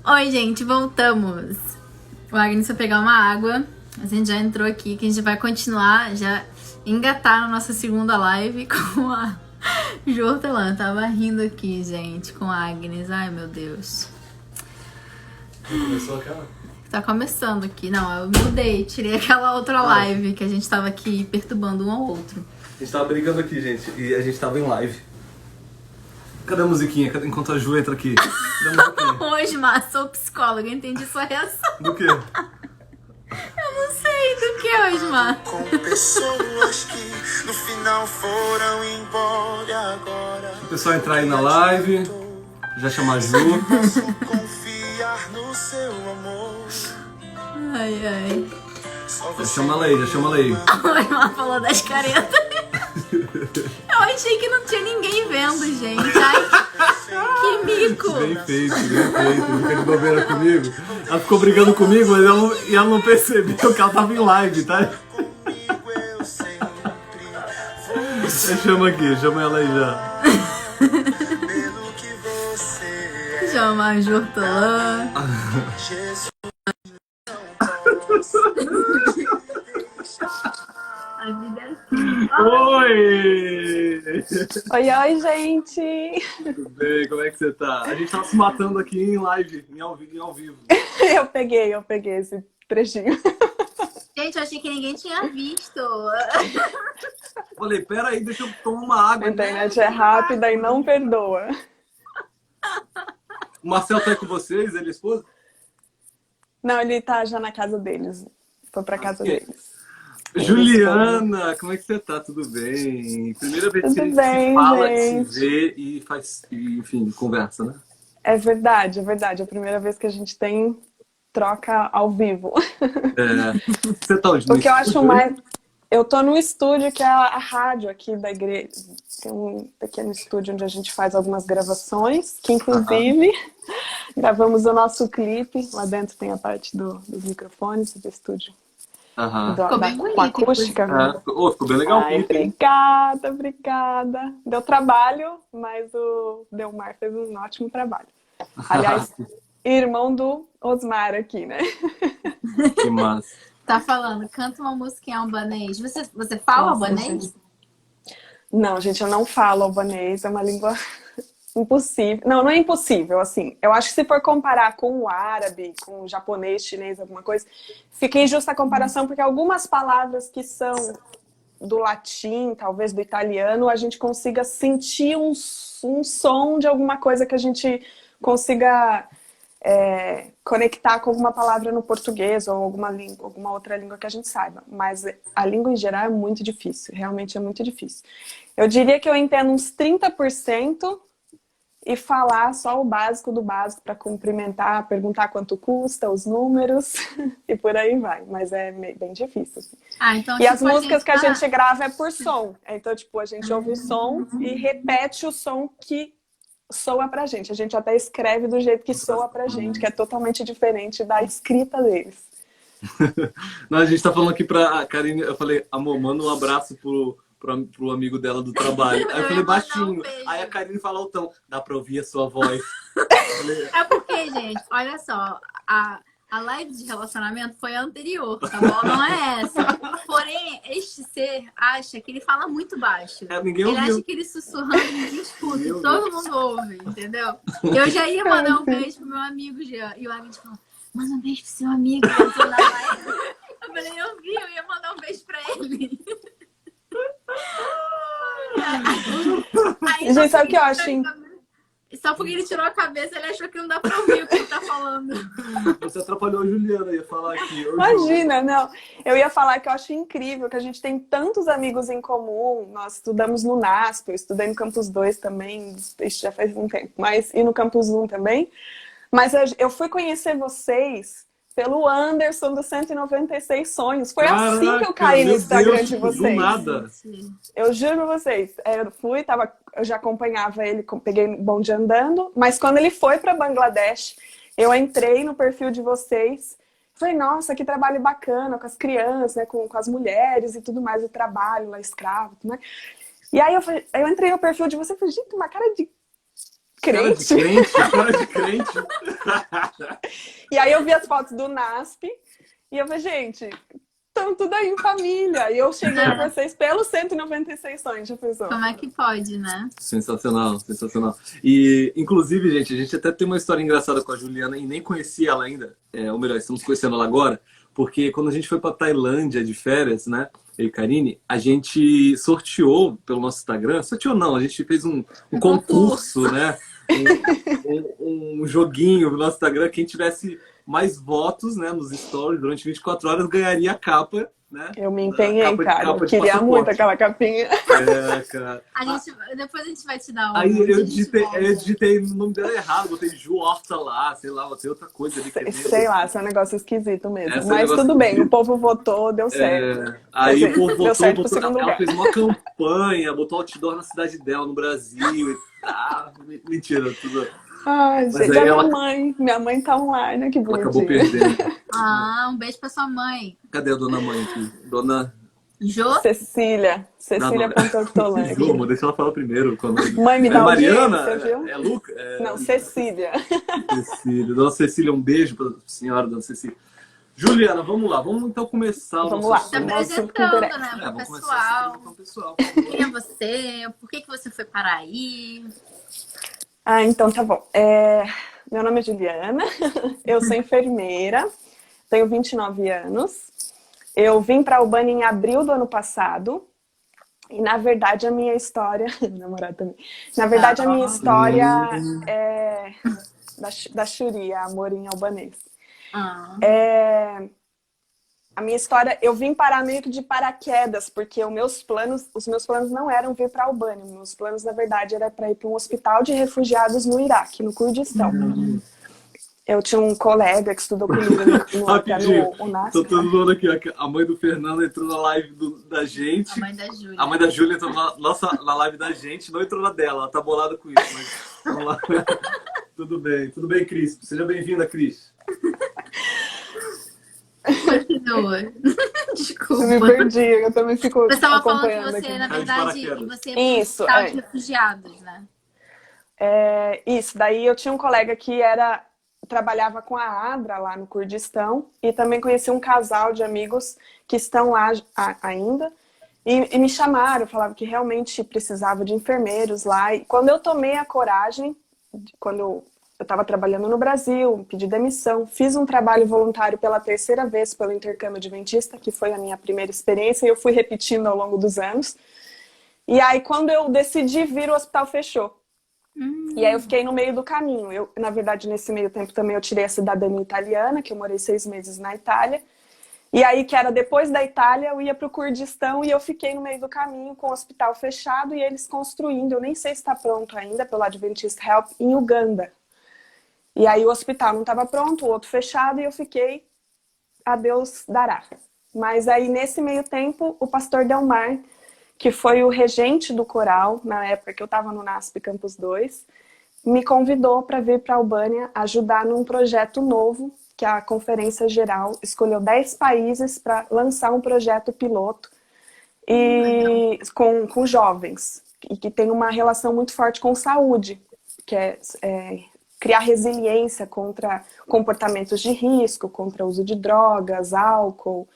Oi, gente, voltamos. O Agnes foi pegar uma água. A gente já entrou aqui, que a gente vai continuar, já engatar na nossa segunda live com a Ju Hortelã. Tava rindo aqui, gente, com a Agnes. Ai, meu Deus. Começou aquela? Tá começando aqui. Não, eu mudei, tirei aquela outra live que a gente tava aqui perturbando um ao outro. A gente tava brigando aqui, gente, e a gente tava em live. Cadê a musiquinha? Enquanto a Ju entra aqui. Cadê a musiquinha? Hoje, Mar, sou psicóloga, entendi sua reação. Do quê? Eu não sei do que hoje, Mar. Com pessoas que no final foram embora agora. O pessoal entrar aí na live, já chamar a Ju. Posso confiar no seu amor. Ai, ai. Só Já você chama ela aí, já chama ela aí. Oi, Mar falou das caretas. Eu achei que não tinha ninguém vendo, gente. Ai, que mico. Bem feito, fica de bobeira comigo. Ela ficou brigando comigo, mas ela não percebeu que ela tava em live, tá? comigo eu sempre Já chama aqui, chama ela aí já. pelo que você é. Chama a Ju Hortelã. Jesus. A vida é assim. Oi! Oi, gente! Tudo bem, como é que você tá? A gente tava se matando aqui em live, em ao vivo. Eu peguei esse trechinho. Gente, eu achei que ninguém tinha visto. Falei, pera aí, deixa eu tomar uma água. A internet é rápida e não perdoa. O Marcel tá aí com vocês, ele é esposa? Não, ele tá já na casa deles. Foi pra casa Ok. deles. Juliana, como é que você tá? Tudo bem? Primeira vez que a Tudo gente bem, se fala, gente. se vê enfim, conversa, né? É verdade, é verdade. É a primeira vez que a gente tem troca ao vivo. Você tá onde? O que eu acho mais... Eu tô no estúdio, que é a rádio aqui da igreja. Tem um pequeno estúdio onde a gente faz algumas gravações, que inclusive gravamos o nosso clipe. Lá dentro tem a parte dos microfones do estúdio. Ficou bem Com bonito, acústica. Ficou bem legal. Ai, obrigada. Deu trabalho, mas o Delmar fez um ótimo trabalho. Aliás, irmão do Osmar aqui, né? Que massa. Tá falando, canta uma música em albanês. Você fala Nossa, albanês? gente. Não, gente, eu não falo albanês, é uma língua impossível. Não é impossível, assim. Eu acho que se for comparar com o árabe, com o japonês, chinês, alguma coisa, fica injusta a comparação, porque algumas palavras que são do latim, talvez do italiano, a gente consiga sentir um som de alguma coisa que a gente consiga conectar com alguma palavra no português ou alguma outra língua que a gente saiba. Mas a língua em geral é muito difícil, realmente é muito difícil. Eu diria que eu entendo uns 30% e falar só o básico do básico para cumprimentar, perguntar quanto custa, os números e por aí vai. Mas é bem difícil. Assim. Então, E as tipo, músicas que a gente grava é por som. Então, tipo, a gente ouve o som e repete o som que soa pra gente. A gente até escreve do jeito que soa pra gente, que é totalmente diferente da escrita deles. Não, a gente tá falando aqui pra Karine, eu falei, amor, manda um abraço pro amigo dela do trabalho. Aí eu falei baixinho. Aí a Karine fala altão, dá pra ouvir a sua voz. É porque, gente, olha só, a live de relacionamento foi a anterior, tá bom? Não é essa. Porém, este ser acha que ele fala muito baixo. Ninguém ele ouviu. acha que ele sussurrando, ninguém escuta. Todo mundo ouve, entendeu? Eu já ia mandar um beijo pro meu amigo Jean. E o amigo falou, manda um beijo pro seu amigo. Eu tô na live. Eu falei, eu vi, eu ia mandar um beijo pra ele. Aí, Gente, sabe o que eu acho? Só porque ele tirou a cabeça, ele achou que não dá pra ouvir o que ele tá falando. Você atrapalhou a Juliana, ia falar aqui. Imagina, não. Eu ia falar que eu acho incrível que a gente tem tantos amigos em comum. Nós estudamos no NASP, eu estudei no Campus 2 também, isso já faz um tempo, e no Campus 1 também. Mas eu fui conhecer vocês pelo Anderson do 196 Sonhos. Foi assim que eu caí no Instagram de vocês. Do nada. Eu juro pra vocês. Eu já acompanhava ele, peguei bonde andando, mas quando ele foi para Bangladesh, eu entrei no perfil de vocês. Falei, nossa, que trabalho bacana com as crianças, né, com as mulheres e tudo mais, o trabalho lá, escravo, tudo mais. E aí eu entrei no perfil de vocês e falei, gente, uma cara de crente. Cara de crente. E aí eu vi as fotos do NASP e eu falei, gente, estão tudo aí em família. E eu cheguei pra vocês pelos 196 sonhos, já pensou? Como é que pode, né? Sensacional, sensacional. E, inclusive, gente, a gente até tem uma história engraçada com a Juliana e nem conhecia ela ainda. Ou melhor, estamos conhecendo ela agora. Porque quando a gente foi pra Tailândia de férias, né? Eu e Karine, a gente sorteou pelo nosso Instagram. Sorteou não, a gente fez um concurso, né? Um joguinho no nosso Instagram. Quem tivesse mais votos, né, nos stories durante 24 horas ganharia a capa, né? Eu me empenhei, cara. Capa Eu de queria passaporte. muito aquela capinha. Cara. Depois a gente vai te dar um. Aí eu digitei o nome dela errado, botei Ju Horta lá, sei lá, botei outra coisa ali. Sei lá, esse é um negócio esquisito mesmo. Esse é um Mas negócio tudo bem, esquisito. o povo votou, deu certo. Aí o povo Deu certo pro votou, segundo ela lugar. fez uma campanha, botou outdoor na cidade dela, no Brasil. Mentira, tudo. Ai, Mas gente, aí a ela- minha mãe tá online, que Ela acabou bonitinha. perdendo. Ah, um beijo pra sua mãe. Cadê a dona mãe aqui? Dona. Jô? Cecília Não. Pontortolã. Ju, amor, deixa ela falar primeiro. Mãe, me dá Mariana? audiência, viu? É Luca? Não, Cecília. Cecília. Dona Cecília, um beijo pra senhora, dona Cecília. Juliana, vamos lá. Vamos então começar o Vamos nosso lá. Tá assunto. Nossa, que apresentando, interessa. né, pro Vamos começar essa pessoal. apresentação pessoal, por favor. Quem é você? Por que você foi parar aí? Ah, então tá bom. Meu nome é Juliana, eu sou enfermeira, tenho 29 anos. Eu vim para Albânia em abril do ano passado. E, na verdade, a minha história... Namorado também. Na verdade, a minha história é da Shuri, amor em albanês. Ah. A minha história, eu vim parar meio que de paraquedas, porque os meus planos não eram vir para a Albânia. Meus planos, na verdade, era para ir para um hospital de refugiados no Iraque, no Kurdistão. Eu tinha um colega que estudou comigo Rapidinho, no UNASP. tô falando aqui, a mãe do Fernando entrou na live da gente. A mãe da Júlia. A mãe da Júlia entrou na live da gente, não entrou na dela, ela tá bolada com isso, mas vamos lá. Tudo bem, Cris. Seja bem-vinda, Cris. Continua. Eu me Desculpa. perdi, eu também fico Você estava falando que acompanhando você, aqui. na Caiu de verdade, paraquedas. você é Isso, hospital de refugiados, né? Isso, daí eu tinha um colega que trabalhava com a ADRA lá no Kurdistão e também conheci um casal de amigos que estão lá ainda e me chamaram, falavam que realmente precisava de enfermeiros lá. E quando eu tomei a coragem, quando eu estava trabalhando no Brasil, pedi demissão, fiz um trabalho voluntário pela 3ª vez pelo intercâmbio adventista, que foi a minha primeira experiência, e eu fui repetindo ao longo dos anos. E aí, quando eu decidi vir, o hospital fechou. E aí eu fiquei no meio do caminho. Na verdade, nesse meio tempo também eu tirei a cidadania italiana, que eu morei 6 meses na Itália. E aí, que era depois da Itália, eu ia para o Kurdistão e eu fiquei no meio do caminho com o hospital fechado e eles construindo, eu nem sei se está pronto ainda, pelo Adventist Help, em Uganda. E aí o hospital não estava pronto, o outro fechado, e eu fiquei, a Deus dará. Mas aí, nesse meio tempo, o pastor Delmar, que foi o regente do coral, na época que eu estava no NASP Campus 2, me convidou para vir para a Albânia ajudar num projeto novo, que a Conferência Geral escolheu 10 países para lançar um projeto piloto e com jovens, e que tem uma relação muito forte com saúde, que é criar resiliência contra comportamentos de risco, contra o uso de drogas, álcool,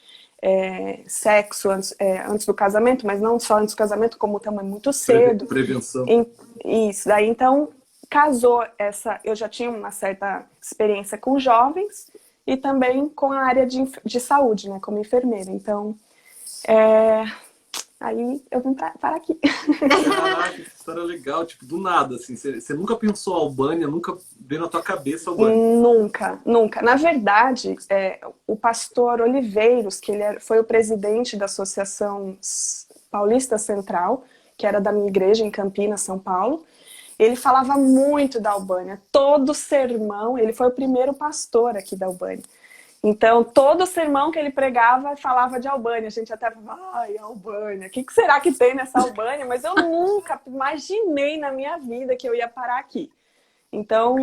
sexo antes do casamento, mas não só antes do casamento, como também muito cedo. Prevenção. Isso, daí então casou eu já tinha uma certa experiência com jovens e também com a área de saúde, né, como enfermeira. Então, aí eu vim para aqui. Caraca, que história legal, tipo, do nada, assim, você nunca pensou Albânia, nunca veio na tua cabeça Albânia? Nunca. Na verdade, o pastor Oliveiros, que ele foi o presidente da Associação Paulista Central, que era da minha igreja em Campinas, São Paulo, ele falava muito da Albânia. Todo sermão, ele foi o primeiro pastor aqui da Albânia. Então, todo sermão que ele pregava falava de Albânia. A gente até falava, ai, Albânia, o que será que tem nessa Albânia? Mas eu nunca imaginei na minha vida que eu ia parar aqui. Então,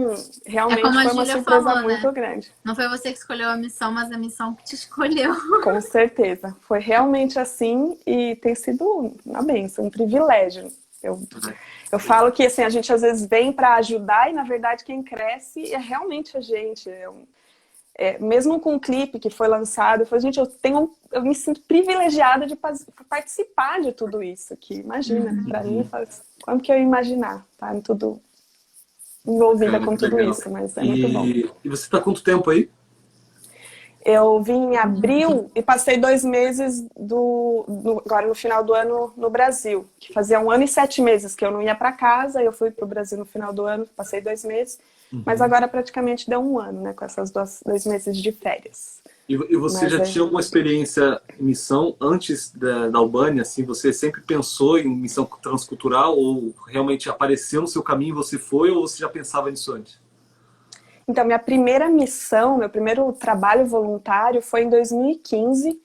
realmente como a foi uma Júlia surpresa falou, muito né? grande. Não foi você que escolheu a missão, mas a missão que te escolheu. Com certeza. Foi realmente assim e tem sido uma bênção, um privilégio. Eu falo que assim, a gente às vezes vem para ajudar e na verdade quem cresce é realmente a gente. Mesmo com o clipe que foi lançado, eu falei, gente, eu me sinto privilegiada de participar de tudo isso aqui. Imagina, para mim, como que eu ia imaginar, tá? Tudo envolvida com tudo legal. isso, mas é muito bom. E você está há quanto tempo aí? Eu vim em abril e passei 2 meses agora no final do ano no Brasil, que fazia 1 ano e 7 meses que eu não ia para casa, eu fui para o Brasil no final do ano, passei 2 meses, mas agora praticamente deu 1 ano, né, com essas 2 meses de férias. E você já tinha alguma experiência em missão antes da Albânia? Assim, você sempre pensou em missão transcultural ou realmente apareceu no seu caminho e você foi, ou você já pensava nisso antes? Então, minha primeira missão, meu primeiro trabalho voluntário foi em 2015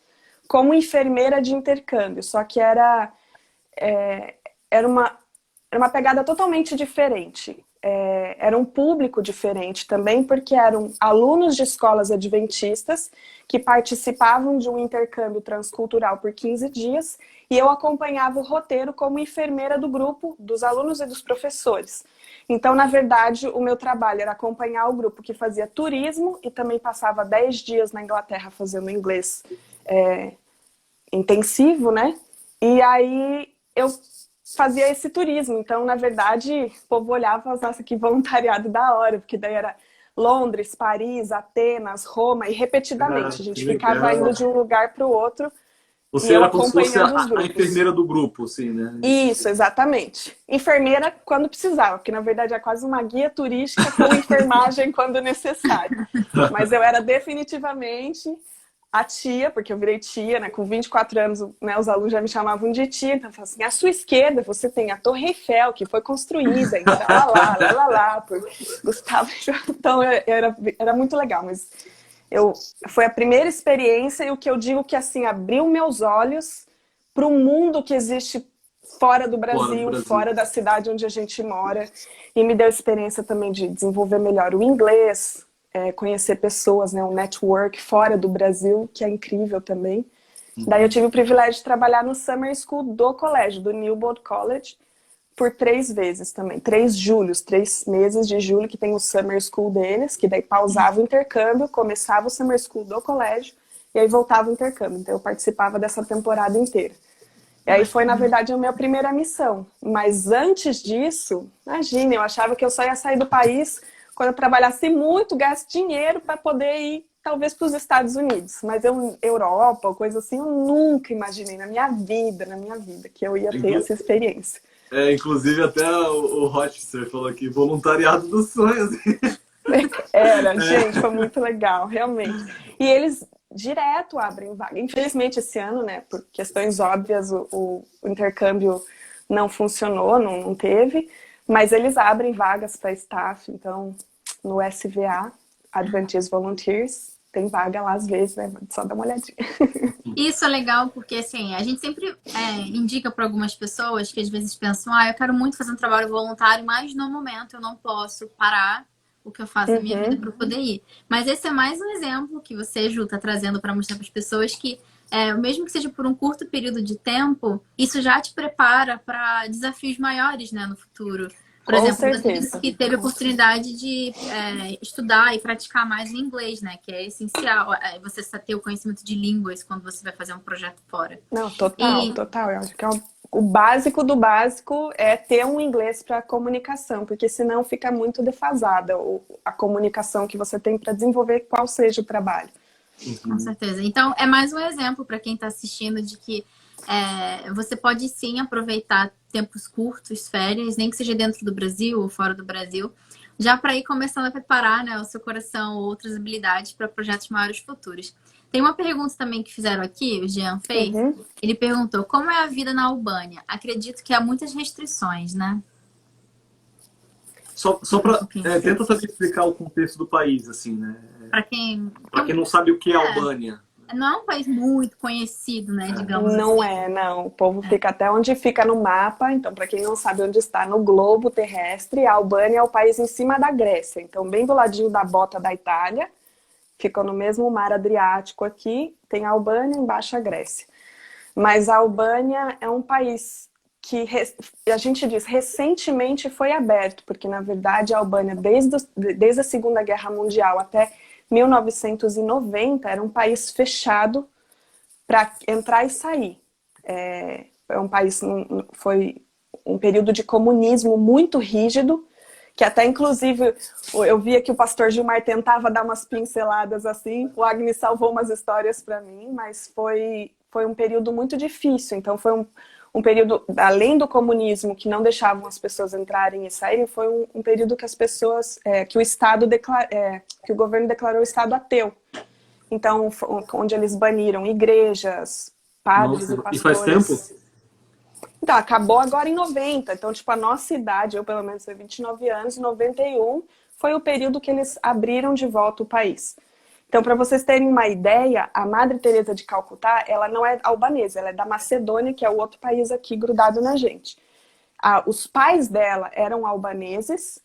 como enfermeira de intercâmbio, só que era uma pegada totalmente diferente. Era um público diferente também, porque eram alunos de escolas adventistas que participavam de um intercâmbio transcultural por 15 dias e eu acompanhava o roteiro como enfermeira do grupo, dos alunos e dos professores. Então, na verdade, o meu trabalho era acompanhar o grupo que fazia turismo e também passava 10 dias na Inglaterra fazendo inglês intensivo, né? E aí eu fazia esse turismo. Então, na verdade, o povo olhava, nossa, que voluntariado da hora, porque daí era Londres, Paris, Atenas, Roma, e repetidamente. A gente ficava indo de um lugar para o outro. Você era como se fosse a enfermeira do grupo, assim, né? Isso, exatamente. Enfermeira quando precisava, porque na verdade é quase uma guia turística com enfermagem quando necessário. Mas eu era definitivamente a tia, porque eu virei tia, né? Com 24 anos, né, os alunos já me chamavam de tia. Então, eu falava assim, à sua esquerda você tem a Torre Eiffel, que foi construída, então, lá, por Gustavo. Então, era muito legal, mas foi a primeira experiência e o que eu digo que, assim, abriu meus olhos para o mundo que existe fora do Brasil, fora da cidade onde a gente mora. E me deu experiência também de desenvolver melhor o inglês, conhecer pessoas, né, um network fora do Brasil, que é incrível também. Daí eu tive o privilégio de trabalhar no Summer School do colégio, do Newbold College, por 3 vezes também. 3 meses de julho, que tem o Summer School deles, que daí pausava o intercâmbio, começava o Summer School do colégio, e aí voltava o intercâmbio. Então eu participava dessa temporada inteira. E aí foi, na verdade, a minha primeira missão. Mas antes disso, imagina, eu achava que eu só ia sair do país quando eu trabalhasse muito, gaste dinheiro para poder ir, talvez, para os Estados Unidos. Mas Europa, coisa assim, eu nunca imaginei na minha vida, que eu ia ter essa experiência. Inclusive até o Rochester falou aqui, voluntariado dos sonhos. Gente, foi muito legal, realmente. E eles direto abrem vaga. Infelizmente, esse ano, né, por questões óbvias, o intercâmbio não funcionou, não teve, mas eles abrem vagas para staff. Então, no SVA, Adventist Volunteers, tem vaga lá às vezes, né? Só dá uma olhadinha. Isso é legal porque, assim, a gente sempre indica para algumas pessoas que às vezes pensam, eu quero muito fazer um trabalho voluntário, mas no momento eu não posso parar o que eu faço na minha vida para poder ir. Mas esse é mais um exemplo que você, Ju, está trazendo para mostrar para as pessoas que, mesmo que seja por um curto período de tempo, isso já te prepara para desafios maiores, né, no futuro. Por exemplo, você disse que teve a oportunidade de estudar e praticar mais o inglês, né? Que é essencial você ter o conhecimento de línguas quando você vai fazer um projeto fora. Não, total. Eu acho que o básico do básico é ter um inglês para comunicação, porque senão fica muito defasada a comunicação que você tem para desenvolver qual seja o trabalho. Com certeza. Então, é mais um exemplo para quem está assistindo de que você pode sim aproveitar tempos curtos, férias, nem que seja dentro do Brasil ou fora do Brasil, já para ir começando a preparar, né, o seu coração ou outras habilidades para projetos maiores futuros. Tem uma pergunta também que fizeram aqui, o Jean fez. Ele perguntou, como é a vida na Albânia? Acredito que há muitas restrições, né? Só para tenta também explicar o contexto do país, assim, né? Para quem não sabe o que é Albânia. Não é um país muito conhecido, né, digamos não assim. Não. O povo fica até onde fica no mapa. Então, para quem não sabe onde está no globo terrestre, a Albânia é o país em cima da Grécia. Então, bem do ladinho da bota da Itália. Fica no mesmo mar Adriático aqui. Tem a Albânia, embaixo a Grécia. Mas a Albânia é um país a gente diz recentemente foi aberto, porque na verdade a Albânia, desde a Segunda Guerra Mundial até 1990, era um país fechado para entrar e sair. É um país, foi um período de comunismo muito rígido, que até, inclusive, eu via que o pastor Gilmar tentava dar umas pinceladas assim, o Agnes salvou umas histórias para mim, mas foi um período muito difícil. Então, foi um período, além do comunismo, que não deixavam as pessoas entrarem e saírem, foi um período que as pessoas, que o Estado que o governo declarou o Estado ateu. Então, onde eles baniram igrejas, padres e pastores. E faz tempo? Então, acabou agora em 90. Então, tipo, a nossa idade, eu pelo menos tenho 29 anos, 91 foi o período que eles abriram de volta o país. Então, para vocês terem uma ideia, a Madre Teresa de Calcutá, ela não é albanesa, ela é da Macedônia, que é o outro país aqui grudado na gente. Os pais dela eram albaneses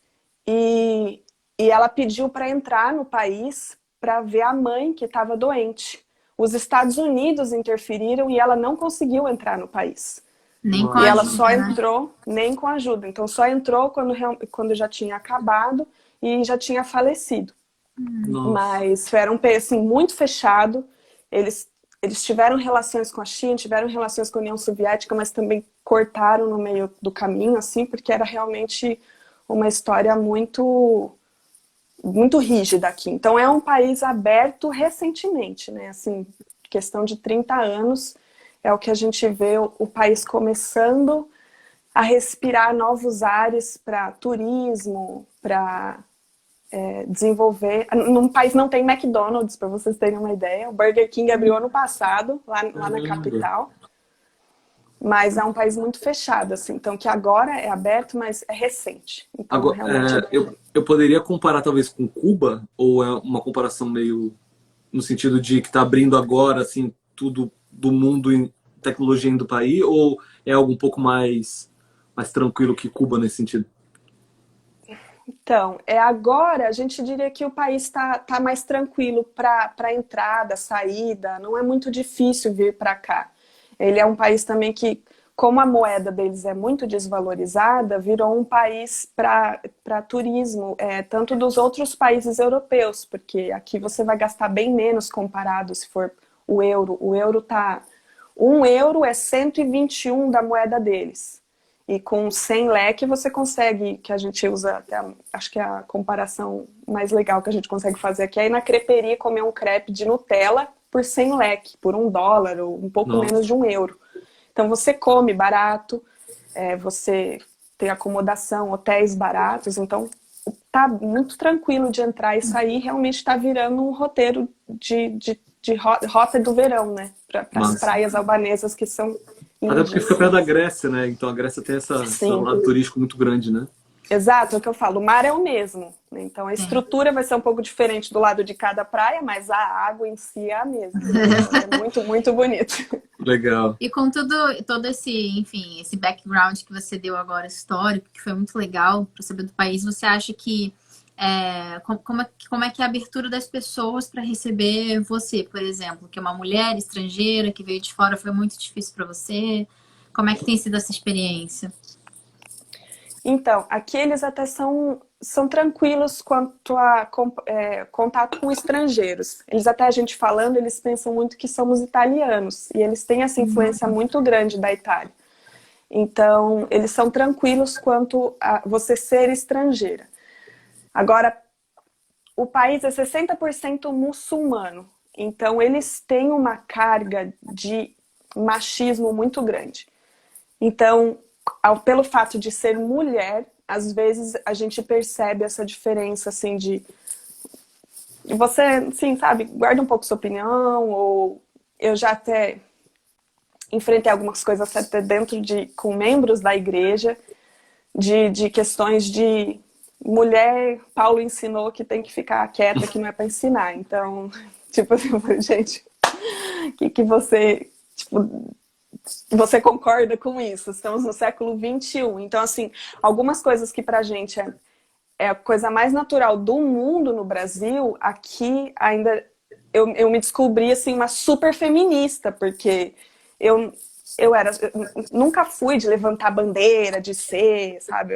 e ela pediu para entrar no país para ver a mãe que estava doente. Os Estados Unidos interferiram e ela não conseguiu entrar no país. Nem com E ela ajuda, só né? entrou, nem com ajuda. Então, só entrou quando já tinha acabado e já tinha falecido. Nossa. Mas era um país assim, muito fechado. Eles tiveram relações com a China, tiveram relações com a União Soviética, mas também cortaram no meio do caminho, assim, porque era realmente uma história muito, muito rígida aqui. Então, é um país aberto recentemente, né? Assim, questão de 30 anos. É o que a gente vê o país começando a respirar novos ares para turismo, para desenvolver. No país não tem McDonald's, para vocês terem uma ideia. O Burger King abriu ano passado, lá na capital. Mas é um país muito fechado, assim. Então, que agora é aberto, mas é recente. Então, Agora, realmente... eu poderia comparar talvez com Cuba? Ou é uma comparação meio no sentido de que está abrindo agora, assim, tudo do mundo em tecnologia indo para aí, ou é algo um pouco mais tranquilo que Cuba nesse sentido? Então, agora a gente diria que o país está mais tranquilo para entrada, saída, não é muito difícil vir para cá. Ele é um país também que, como a moeda deles é muito desvalorizada, virou um país para turismo, tanto dos outros países europeus, porque aqui você vai gastar bem menos comparado se for o euro. O euro tá... 1 euro é 121 da moeda deles. E com 100 leque você consegue, que a gente usa até, acho que é a comparação mais legal que a gente consegue fazer aqui, é ir na creperia comer um crepe de Nutella por 100 leque, por $1 ou um pouco menos de 1 euro. Então você come barato, você tem acomodação, hotéis baratos, então tá muito tranquilo de entrar e sair, realmente está virando um roteiro de rota do verão, né? Para as praias albanesas que são lindas. Até porque fica perto da Grécia, né? Então a Grécia tem esse lado turístico muito grande, né? Exato, é o que eu falo. O mar é o mesmo, né? Então a estrutura vai ser um pouco diferente do lado de cada praia, mas a água em si é a mesma. É muito, muito bonito. Legal. E com todo esse, enfim, esse background que você deu agora, histórico, que foi muito legal para saber do país, você acha que como é que é a abertura das pessoas para receber você, por exemplo, que é uma mulher estrangeira que veio de fora, foi muito difícil para você? Como é que tem sido essa experiência? Então, aqui eles até são tranquilos quanto a contato com estrangeiros. Eles até, a gente falando, eles pensam muito que somos italianos. E eles têm essa influência muito grande da Itália. Então, eles são tranquilos quanto a você ser estrangeira. Agora, o país é 60% muçulmano. Então, eles têm uma carga de machismo muito grande. Então, pelo fato de ser mulher, às vezes a gente percebe essa diferença, assim, de você, assim, sabe, guarda um pouco sua opinião, ou eu já até enfrentei algumas coisas até dentro com membros da igreja, de questões de mulher, Paulo ensinou que tem que ficar quieta, que não é para ensinar. Então, tipo assim, gente, que você, tipo, você concorda com isso? Estamos no século XXI. Então, assim, algumas coisas que pra gente é a coisa mais natural do mundo no Brasil, aqui ainda eu me descobri, assim, uma super feminista, porque nunca fui de levantar bandeira, de ser, sabe,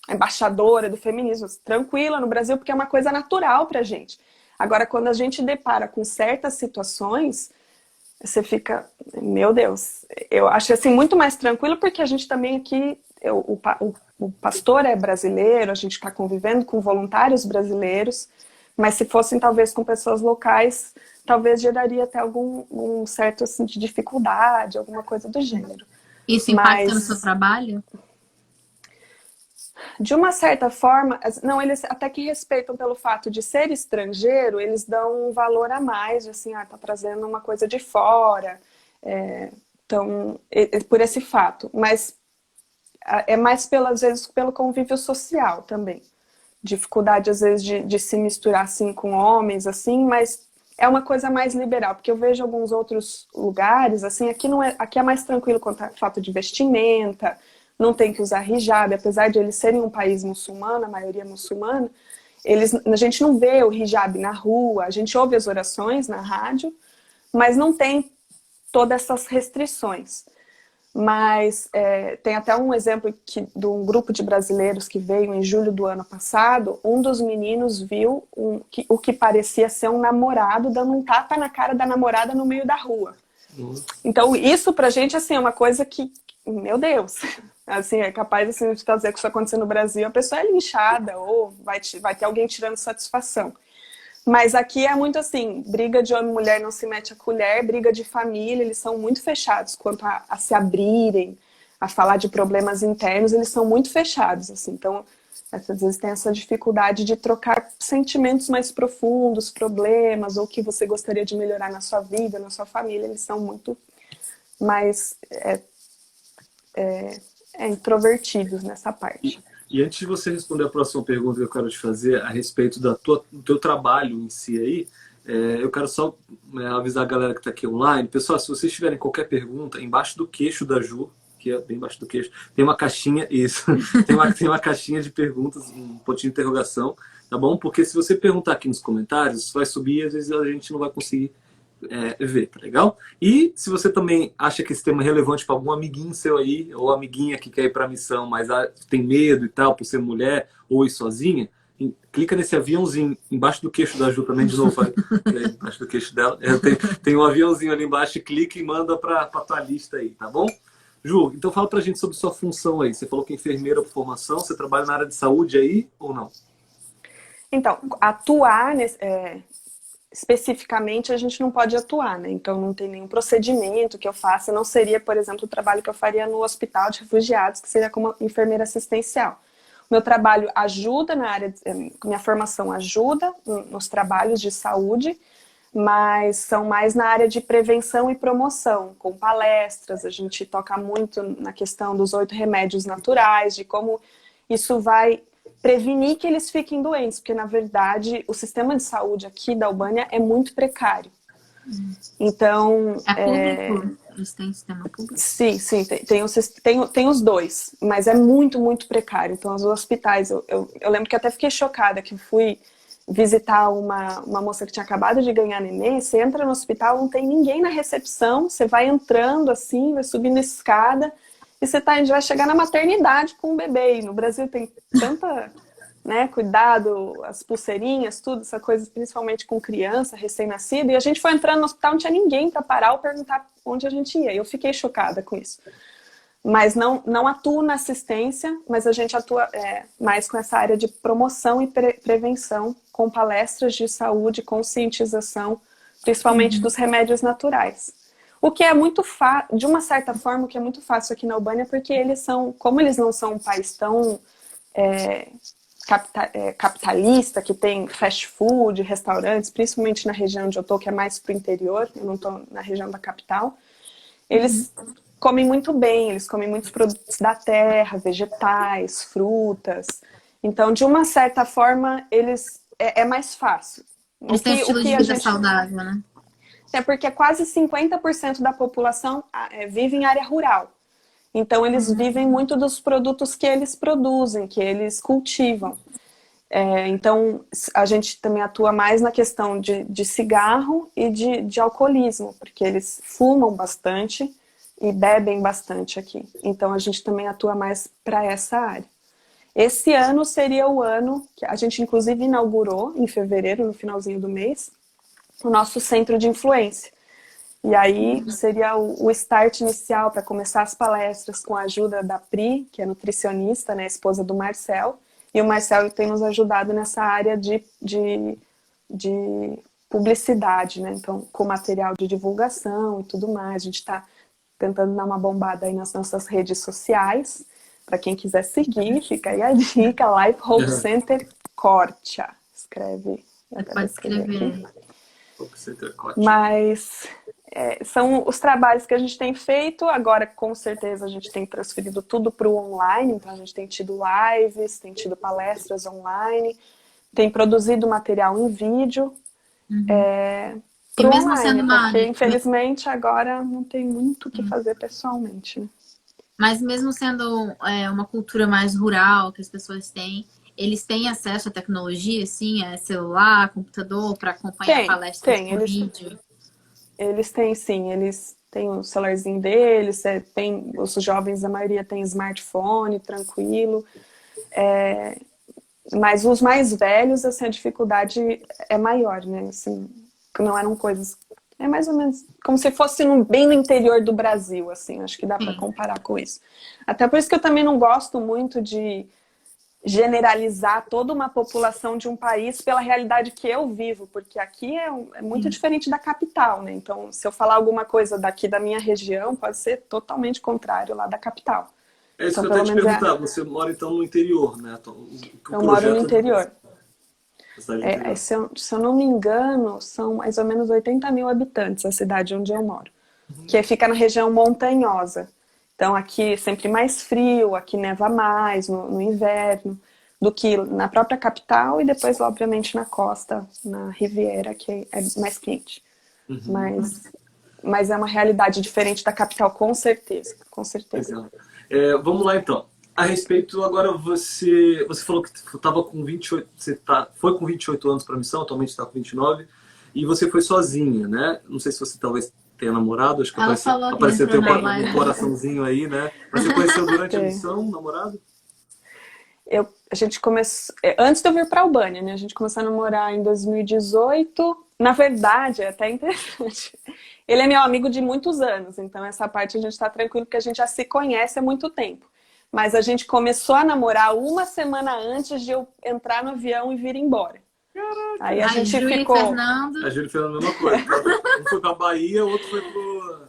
embaixadora do feminismo, tranquila no Brasil, porque é uma coisa natural pra gente. Agora, quando a gente depara com certas situações, você fica, meu Deus, eu acho assim muito mais tranquilo, porque a gente também aqui, o pastor é brasileiro, a gente está convivendo com voluntários brasileiros, mas se fossem talvez com pessoas locais, talvez geraria até um certo assim, de dificuldade, alguma coisa do gênero. Isso impacta no seu trabalho? De uma certa forma, não, eles até que respeitam pelo fato de ser estrangeiro, eles dão um valor a mais, assim, tá trazendo uma coisa de fora, então, por esse fato. Mas é mais, às vezes, pelo convívio social também. Dificuldade, às vezes, de se misturar, assim, com homens, assim, mas é uma coisa mais liberal, porque eu vejo alguns outros lugares, assim, aqui é mais tranquilo quanto ao fato de vestimenta, não tem que usar hijab, apesar de eles serem um país muçulmano, a maioria muçulmana, a gente não vê o hijab na rua, a gente ouve as orações na rádio, mas não tem todas essas restrições. Mas tem até um exemplo de um grupo de brasileiros que veio em julho do ano passado, um dos meninos viu o que parecia ser um namorado dando um tapa na cara da namorada no meio da rua. Então isso pra gente assim, é uma coisa que, meu Deus, assim, é capaz assim, de trazer que isso acontecer no Brasil, a pessoa é linchada ou vai ter alguém tirando satisfação. Mas aqui é muito assim, briga de homem e mulher não se mete a colher, briga de família, eles são muito fechados quanto a se abrirem, a falar de problemas internos, eles são muito fechados, assim. Então, às vezes tem essa dificuldade de trocar sentimentos mais profundos, problemas, ou que você gostaria de melhorar na sua vida, na sua família, eles são muito mais introvertidos nessa parte. E antes de você responder a próxima pergunta que eu quero te fazer a respeito do teu trabalho em si aí, eu quero só avisar a galera que está aqui online. Pessoal, se vocês tiverem qualquer pergunta, embaixo do queixo da Ju, que é bem embaixo do queixo, tem uma caixinha, isso, tem uma caixinha de perguntas, um pontinho de interrogação, tá bom? Porque se você perguntar aqui nos comentários, isso vai subir e às vezes a gente não vai conseguir ver, tá legal? E se você também acha que esse tema é relevante para algum amiguinho seu aí, ou amiguinha que quer ir para a missão, mas tem medo e tal, por ser mulher, ou ir sozinha, clica nesse aviãozinho embaixo do queixo da Ju também, de novo, embaixo do queixo dela. Tem um aviãozinho ali embaixo, clica e manda para tua lista aí, tá bom? Ju, então fala pra gente sobre sua função aí. Você falou que é enfermeira por formação, você trabalha na área de saúde aí ou não? Então, atuar especificamente a gente não pode atuar, né? Então não tem nenhum procedimento que eu faça, não seria, por exemplo, o trabalho que eu faria no hospital de refugiados, que seria como enfermeira assistencial. O meu trabalho ajuda na área, minha formação ajuda nos trabalhos de saúde, mas são mais na área de prevenção e promoção, com palestras, a gente toca muito na questão dos 8 remédios naturais, de como isso vai prevenir que eles fiquem doentes, porque na verdade o sistema de saúde aqui da Albânia é muito precário. Então... público? Eles têm sistema público? Sim, tem os dois, mas é muito, muito precário. Então os hospitais, eu lembro que até fiquei chocada que fui visitar uma moça que tinha acabado de ganhar neném, você entra no hospital, não tem ninguém na recepção, você vai entrando assim, vai subindo a escada, e você vai chegar na maternidade com um bebê. E no Brasil tem tanta, né, cuidado, as pulseirinhas, tudo, essa coisa, principalmente com criança, recém-nascida. E a gente foi entrando no hospital, não tinha ninguém para parar ou perguntar onde a gente ia. E eu fiquei chocada com isso. Mas não atuo na assistência, mas a gente atua mais com essa área de promoção e prevenção, com palestras de saúde, conscientização, principalmente dos remédios naturais. O que é muito fácil, de uma certa forma, o que é muito fácil aqui na Albânia, porque como eles não são um país tão capitalista, que tem fast food, restaurantes, principalmente na região onde eu tô, que é mais pro interior, eu não tô na região da capital, eles comem muito bem, eles comem muitos produtos da terra, vegetais, frutas. Então, de uma certa forma, é mais fácil. Eles têm estilo de vida saudável, né? É porque quase 50% da população vive em área rural. Então, eles vivem muito dos produtos que eles produzem, que eles cultivam. Então, a gente também atua mais na questão de cigarro e de alcoolismo, porque eles fumam bastante, e bebem bastante aqui. Então a gente também atua mais para essa área. Esse ano seria o ano que a gente inclusive inaugurou em fevereiro, no finalzinho do mês, o nosso centro de influência. E aí seria o start inicial para começar as palestras com a ajuda da Pri, que é nutricionista, né, esposa do Marcel. E o Marcel tem nos ajudado nessa área de publicidade, né? Então, com material de divulgação e tudo mais. A gente está tentando dar uma bombada aí nas nossas redes sociais. Para quem quiser seguir, fica aí a dica. Life Hope Center Cortia. Escreve. Pode escrever. Mas são os trabalhos que a gente tem feito. Agora, com certeza, a gente tem transferido tudo para o online. Então, a gente tem tido lives, tem tido palestras online, tem produzido material em vídeo. E mesmo online, sendo uma porque, área, infelizmente, agora não tem muito o que fazer pessoalmente, né? mas mesmo sendo uma cultura mais rural que as pessoas têm, eles têm acesso à tecnologia, assim, celular, computador, para acompanhar palestras por vídeo? Eles têm, sim. Eles têm o celularzinho deles, os jovens, a maioria tem smartphone, tranquilo. Mas os mais velhos, assim, a dificuldade é maior, né? Assim, não eram coisas... É mais ou menos como se fosse bem no interior do Brasil, assim. Acho que dá para comparar com isso. Até por isso que eu também não gosto muito de generalizar toda uma população de um país pela realidade que eu vivo, porque aqui é muito diferente da capital, né? Então, se eu falar alguma coisa daqui da minha região, pode ser totalmente contrário lá da capital. É isso então, que eu ia te perguntar. Você mora, então, no interior, né? Eu moro no interior. Interior. Se eu não me engano, são mais ou menos 80 mil habitantes a cidade onde eu moro. Que fica na região montanhosa. Então, aqui é sempre mais frio, aqui neva mais no inverno do que na própria capital e depois, obviamente, na costa, na Riviera, que é mais quente. Mas é uma realidade diferente da capital, com certeza. Com certeza. Vamos lá, então. A respeito, agora você falou que estava com 28, foi com 28 anos para a missão, atualmente está com 29, e você foi sozinha, né? Não sei se você talvez tenha namorado, acho que apareceu teu coraçãozinho aí, né? Mas você conheceu durante a missão um namorado? A gente começou... Antes de eu vir para a Albânia, né? A gente começou a namorar em 2018. Na verdade, é até interessante. Ele é meu amigo de muitos anos, então essa parte a gente está tranquilo, porque a gente já se conhece há muito tempo. Mas a gente começou a namorar uma semana antes de eu entrar no avião e vir embora. Caraca. Aí a gente ficou... A Júlia fez a mesma coisa. Um foi pra Bahia, o outro foi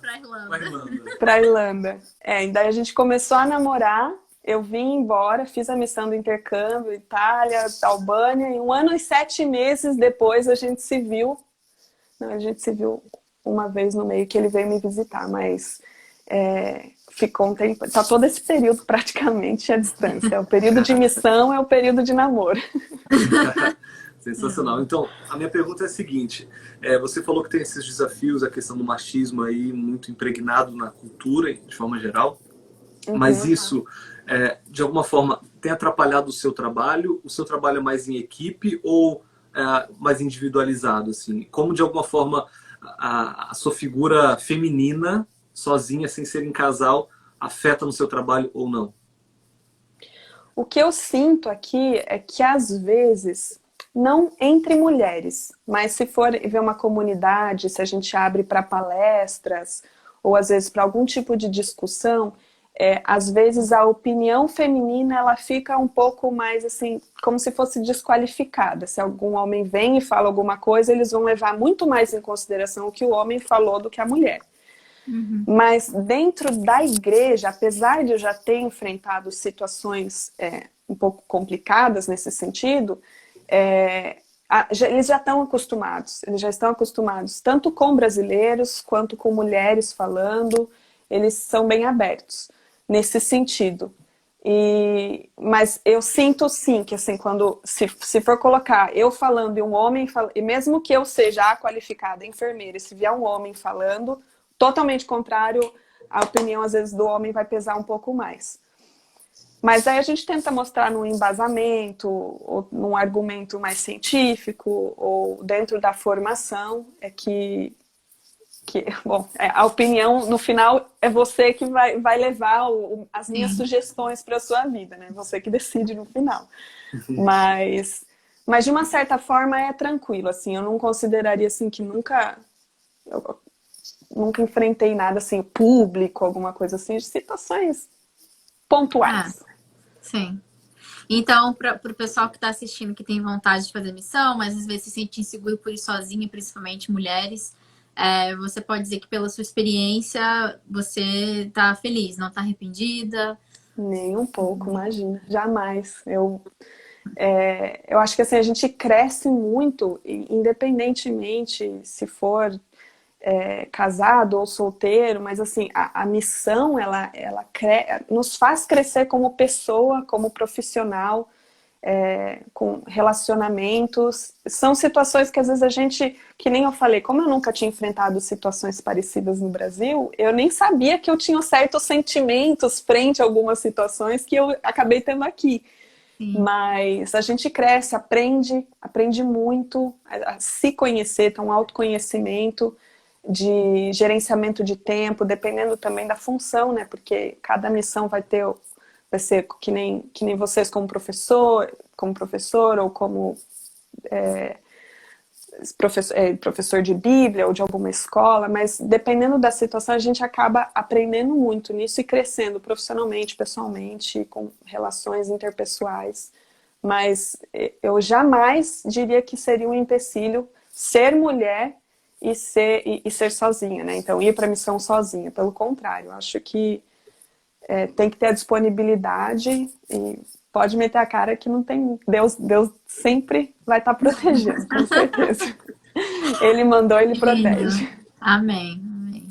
pra Irlanda. Pra Irlanda. Daí a gente começou a namorar, eu vim embora, fiz a missão do intercâmbio, Itália, Albânia, e 1 ano e 7 meses depois a gente se viu. Não, a gente se viu uma vez no meio que ele veio me visitar, mas... ficou um tempo, tá todo esse período praticamente à distância. O período de missão é o período de namoro. Sensacional. Então, a minha pergunta é a seguinte. Você falou que tem esses desafios, a questão do machismo aí muito impregnado na cultura, de forma geral. Mas isso, de alguma forma, tem atrapalhado o seu trabalho? O seu trabalho é mais em equipe ou mais individualizado? Assim? Como, de alguma forma, a sua figura feminina, sozinha, sem ser em casal, afeta no seu trabalho ou não? O que eu sinto aqui é que, às vezes, não entre mulheres, mas se for ver uma comunidade, se a gente abre para palestras, ou às vezes para algum tipo de discussão, às vezes a opinião feminina ela fica um pouco mais assim, como se fosse desqualificada. Se algum homem vem e fala alguma coisa, eles vão levar muito mais em consideração o que o homem falou do que a mulher. Mas dentro da igreja, apesar de eu já ter enfrentado situações um pouco complicadas nesse sentido, eles já estão acostumados. Eles já estão acostumados tanto com brasileiros quanto com mulheres falando. Eles são bem abertos nesse sentido. Mas eu sinto sim que assim, quando se for colocar eu falando e um homem falando, e mesmo que eu seja a qualificada enfermeira, e se vier um homem falando totalmente contrário, a opinião às vezes do homem vai pesar um pouco mais. Mas aí a gente tenta mostrar num embasamento, ou num argumento mais científico, ou dentro da formação, que bom, a opinião, no final, é você que vai levar as minhas sugestões para a sua vida, né? Você que decide no final. Mas de uma certa forma é tranquilo, assim, eu não consideraria, assim, que eu nunca enfrentei nada, assim, público, alguma coisa assim, de situações pontuais. Sim. Então, para o pessoal que está assistindo, que tem vontade de fazer missão, mas às vezes se sente inseguro por ir sozinha, principalmente mulheres, você pode dizer que pela sua experiência você está feliz, não está arrependida? Nem um pouco, imagina, jamais. Eu acho que assim, a gente cresce muito, independentemente se for casado ou solteiro, mas assim, a missão, ela nos faz crescer como pessoa, como profissional, com relacionamentos. São situações que às vezes a gente, que nem eu falei, como eu nunca tinha enfrentado situações parecidas no Brasil, eu nem sabia que eu tinha certos sentimentos frente a algumas situações que eu acabei tendo aqui. Sim. Mas a gente cresce, aprende muito a se conhecer, ter um autoconhecimento, de gerenciamento de tempo, dependendo também da função, né? Porque cada missão vai ser que nem vocês como professor ou como professor de Bíblia ou de alguma escola, mas dependendo da situação a gente acaba aprendendo muito nisso e crescendo profissionalmente, pessoalmente, com relações interpessoais. Mas eu jamais diria que seria um empecilho ser mulher e ser sozinha, né? Então, ir para a missão sozinha. Pelo contrário, eu acho que tem que ter a disponibilidade e pode meter a cara que não tem... Deus sempre vai estar protegendo, com certeza. Ele mandou, ele protege. Amém.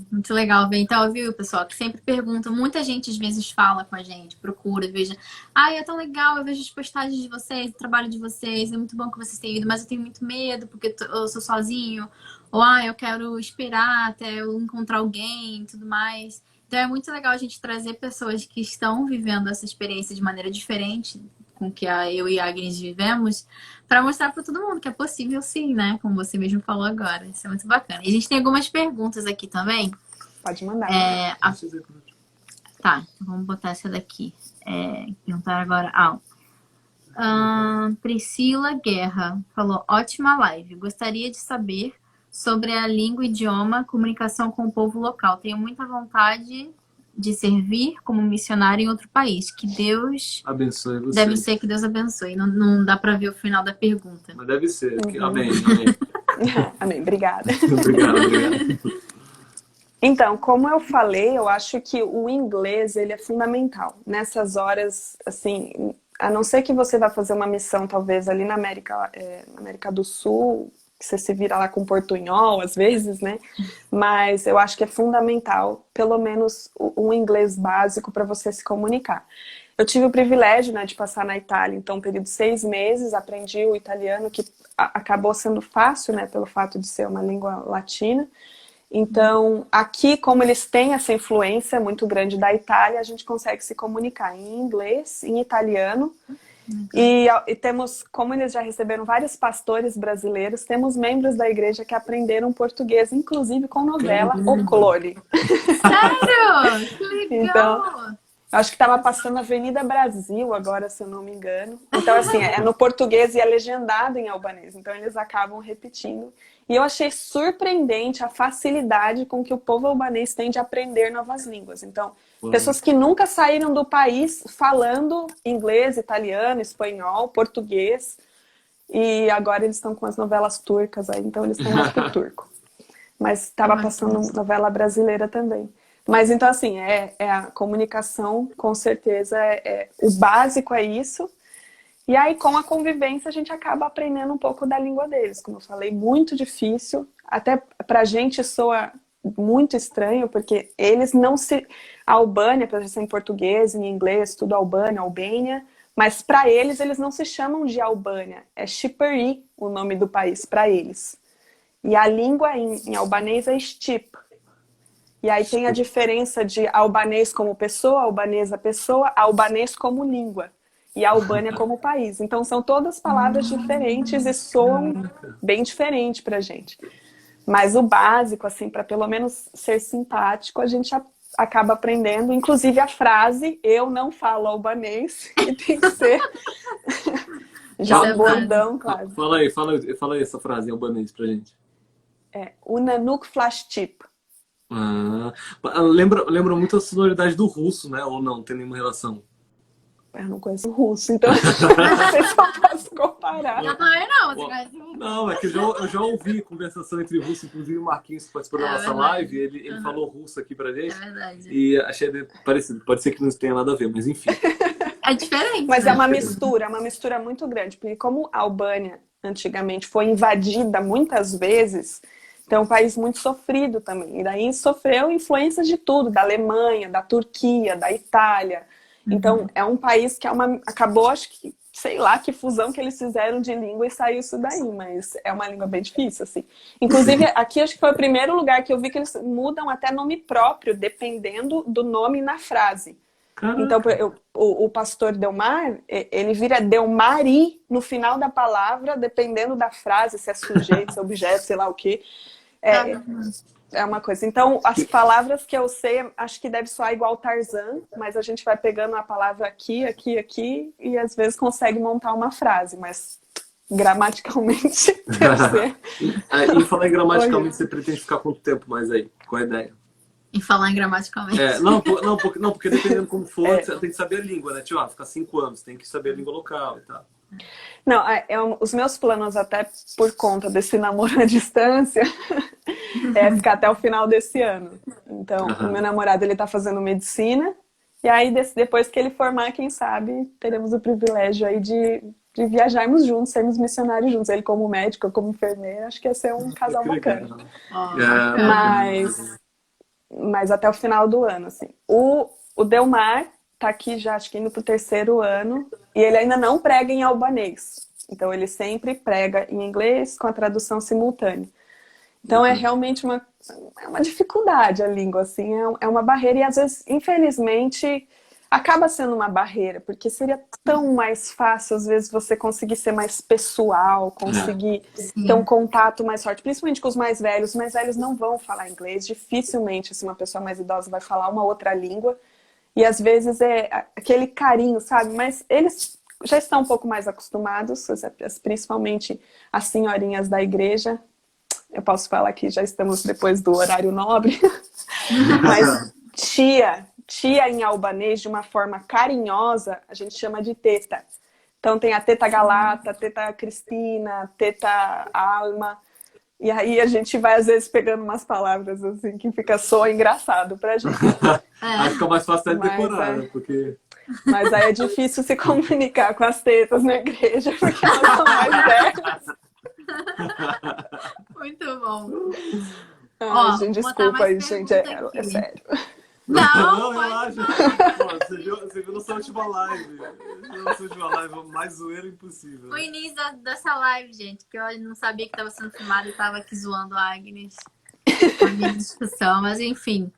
Muito legal ver. Então, viu, pessoal, que sempre pergunta, muita gente às vezes fala com a gente, procura, veja, é tão legal, eu vejo as postagens de vocês, o trabalho de vocês, é muito bom que vocês tenham ido, mas eu tenho muito medo porque eu sou sozinho, ou eu quero esperar até eu encontrar alguém e tudo mais. Então é muito legal a gente trazer pessoas que estão vivendo essa experiência de maneira diferente com que eu e a Agnes vivemos, para mostrar para todo mundo que é possível sim, né? Como você mesmo falou agora. Isso é muito bacana. E a gente tem algumas perguntas aqui também. Pode mandar. Tá, então vamos botar essa daqui. Perguntar agora. Priscila Guerra falou, ótima live. Gostaria de saber sobre a língua, idioma, comunicação com o povo local. Tenho muita vontade de servir como missionário em outro país. Que Deus abençoe você. Deve ser que Deus abençoe. Não dá para ver o final da pergunta. Mas deve ser. Amém. Amém, obrigada. Obrigado. Então, como eu falei, eu acho que o inglês, ele é fundamental. Nessas horas, assim, a não ser que você vá fazer uma missão, talvez, ali na América do Sul, que você se vira lá com portunhol, às vezes, né? Mas eu acho que é fundamental, pelo menos, um inglês básico para você se comunicar. Eu tive o privilégio, né, de passar na Itália, então, um período de 6 meses, aprendi o italiano, que acabou sendo fácil, né, pelo fato de ser uma língua latina. Então, aqui, como eles têm essa influência muito grande da Itália, a gente consegue se comunicar em inglês, em italiano, e temos, como eles já receberam vários pastores brasileiros, temos membros da igreja que aprenderam português, inclusive com novela O Clone. Sério? Que legal! Então, acho que estava passando Avenida Brasil agora, se eu não me engano. Então, assim, é no português e é legendado em albanês. Então, eles acabam repetindo. E eu achei surpreendente a facilidade com que o povo albanês tem de aprender novas línguas. Então, pessoas que nunca saíram do país falando inglês, italiano, espanhol, português. E agora eles estão com as novelas turcas aí, então eles estão mais pro turco. Mas estava passando novela brasileira também. Mas então, assim, a comunicação, com certeza, o básico é isso. E aí, com a convivência, a gente acaba aprendendo um pouco da língua deles. Como eu falei, muito difícil. Até pra gente soa muito estranho, porque eles não se... A Albânia, para ser em português, em inglês, tudo Albânia, Albênia. Mas para eles não se chamam de Albânia. É Shqipëri o nome do país para eles. E a língua em albanês é Shqip. E aí tem a diferença de albanês como pessoa, albanesa pessoa, albanês como língua. E a Albânia como país. Então são todas palavras diferentes e soam bem diferente pra gente. Mas o básico, assim, para pelo menos ser simpático, a gente acaba aprendendo. Inclusive a frase, eu não falo albanês, que tem que ser já um bordão, claro. Fala aí essa frase em albanês pra gente. Una nuk flash chip. Lembra muito a sonoridade do russo, né? Ou não? Tem nenhuma relação? Eu não conheço russo, então não sei se eu posso comparar. Eu também não, você conhece muito. Não, é que eu já ouvi conversação entre russo, inclusive o Marquinhos, que participou da nossa live, ele falou russo aqui pra gente. É verdade. E achei parecido. Pode ser que não tenha nada a ver, mas enfim. É diferente. Mas né? é uma mistura muito grande, porque como a Albânia antigamente foi invadida muitas vezes, então é um país muito sofrido também. E daí sofreu influências de tudo, da Alemanha, da Turquia, da Itália. Então é um país que acabou, acho que, sei lá que fusão que eles fizeram de língua e saiu isso daí, mas é uma língua bem difícil, assim. Inclusive, aqui acho que foi o primeiro lugar que eu vi que eles mudam até nome próprio, dependendo do nome na frase. Caraca. Então, o pastor Delmar, ele vira Delmari no final da palavra, dependendo da frase, se é sujeito, se é objeto, sei lá o quê. É uma coisa. Então, as palavras que eu sei, acho que deve soar igual Tarzan, mas a gente vai pegando a palavra aqui, e às vezes consegue montar uma frase, mas gramaticalmente deve ser. E falar em gramaticalmente, você pretende ficar quanto tempo mais aí? Qual a ideia? Em falar em gramaticalmente. Porque dependendo como for, você tem que saber a língua, né? Tipo, ficar 5 anos, tem que saber a língua local e tal. Não, os meus planos, até por conta desse namoro à distância, é ficar até o final desse ano. Então, o meu namorado, ele tá fazendo medicina, e aí depois que ele formar, quem sabe, teremos o privilégio aí de viajarmos juntos, sermos missionários juntos. Ele como médico, eu como enfermeira, acho que ia ser um casal bacana. Mas até o final do ano, assim. O Delmar tá aqui já, acho que indo pro 3º ano, e ele ainda não prega em albanês. Então ele sempre prega em inglês com a tradução simultânea. Então é realmente uma dificuldade a língua, assim, é uma barreira, e às vezes, infelizmente, acaba sendo uma barreira, porque seria tão mais fácil, às vezes, você conseguir ser mais pessoal, conseguir ter um contato mais forte, principalmente com os mais velhos. Os mais velhos não vão falar inglês, dificilmente, assim, uma pessoa mais idosa vai falar uma outra língua, e às vezes é aquele carinho, sabe? Mas eles já estão um pouco mais acostumados, principalmente as senhorinhas da igreja. Eu posso falar que já estamos depois do horário nobre. Mas tia em albanês, de uma forma carinhosa, a gente chama de teta. Então tem a teta Galata, a teta Cristina, teta Alma. E aí a gente vai, às vezes, pegando umas palavras assim que fica só engraçado pra gente. Aí fica mais fácil de decorar, né? Mas aí é difícil se comunicar com as tetas na igreja, porque elas são mais velhas. Muito bom. Gente, desculpa aí, gente. É sério. Não, relaxa. Você viu nossa última live. Nossa última live, mais zoeira impossível. O início dessa live, gente, que eu não sabia que estava sendo filmado e estava aqui zoando a Agnes. A minha discussão, mas enfim.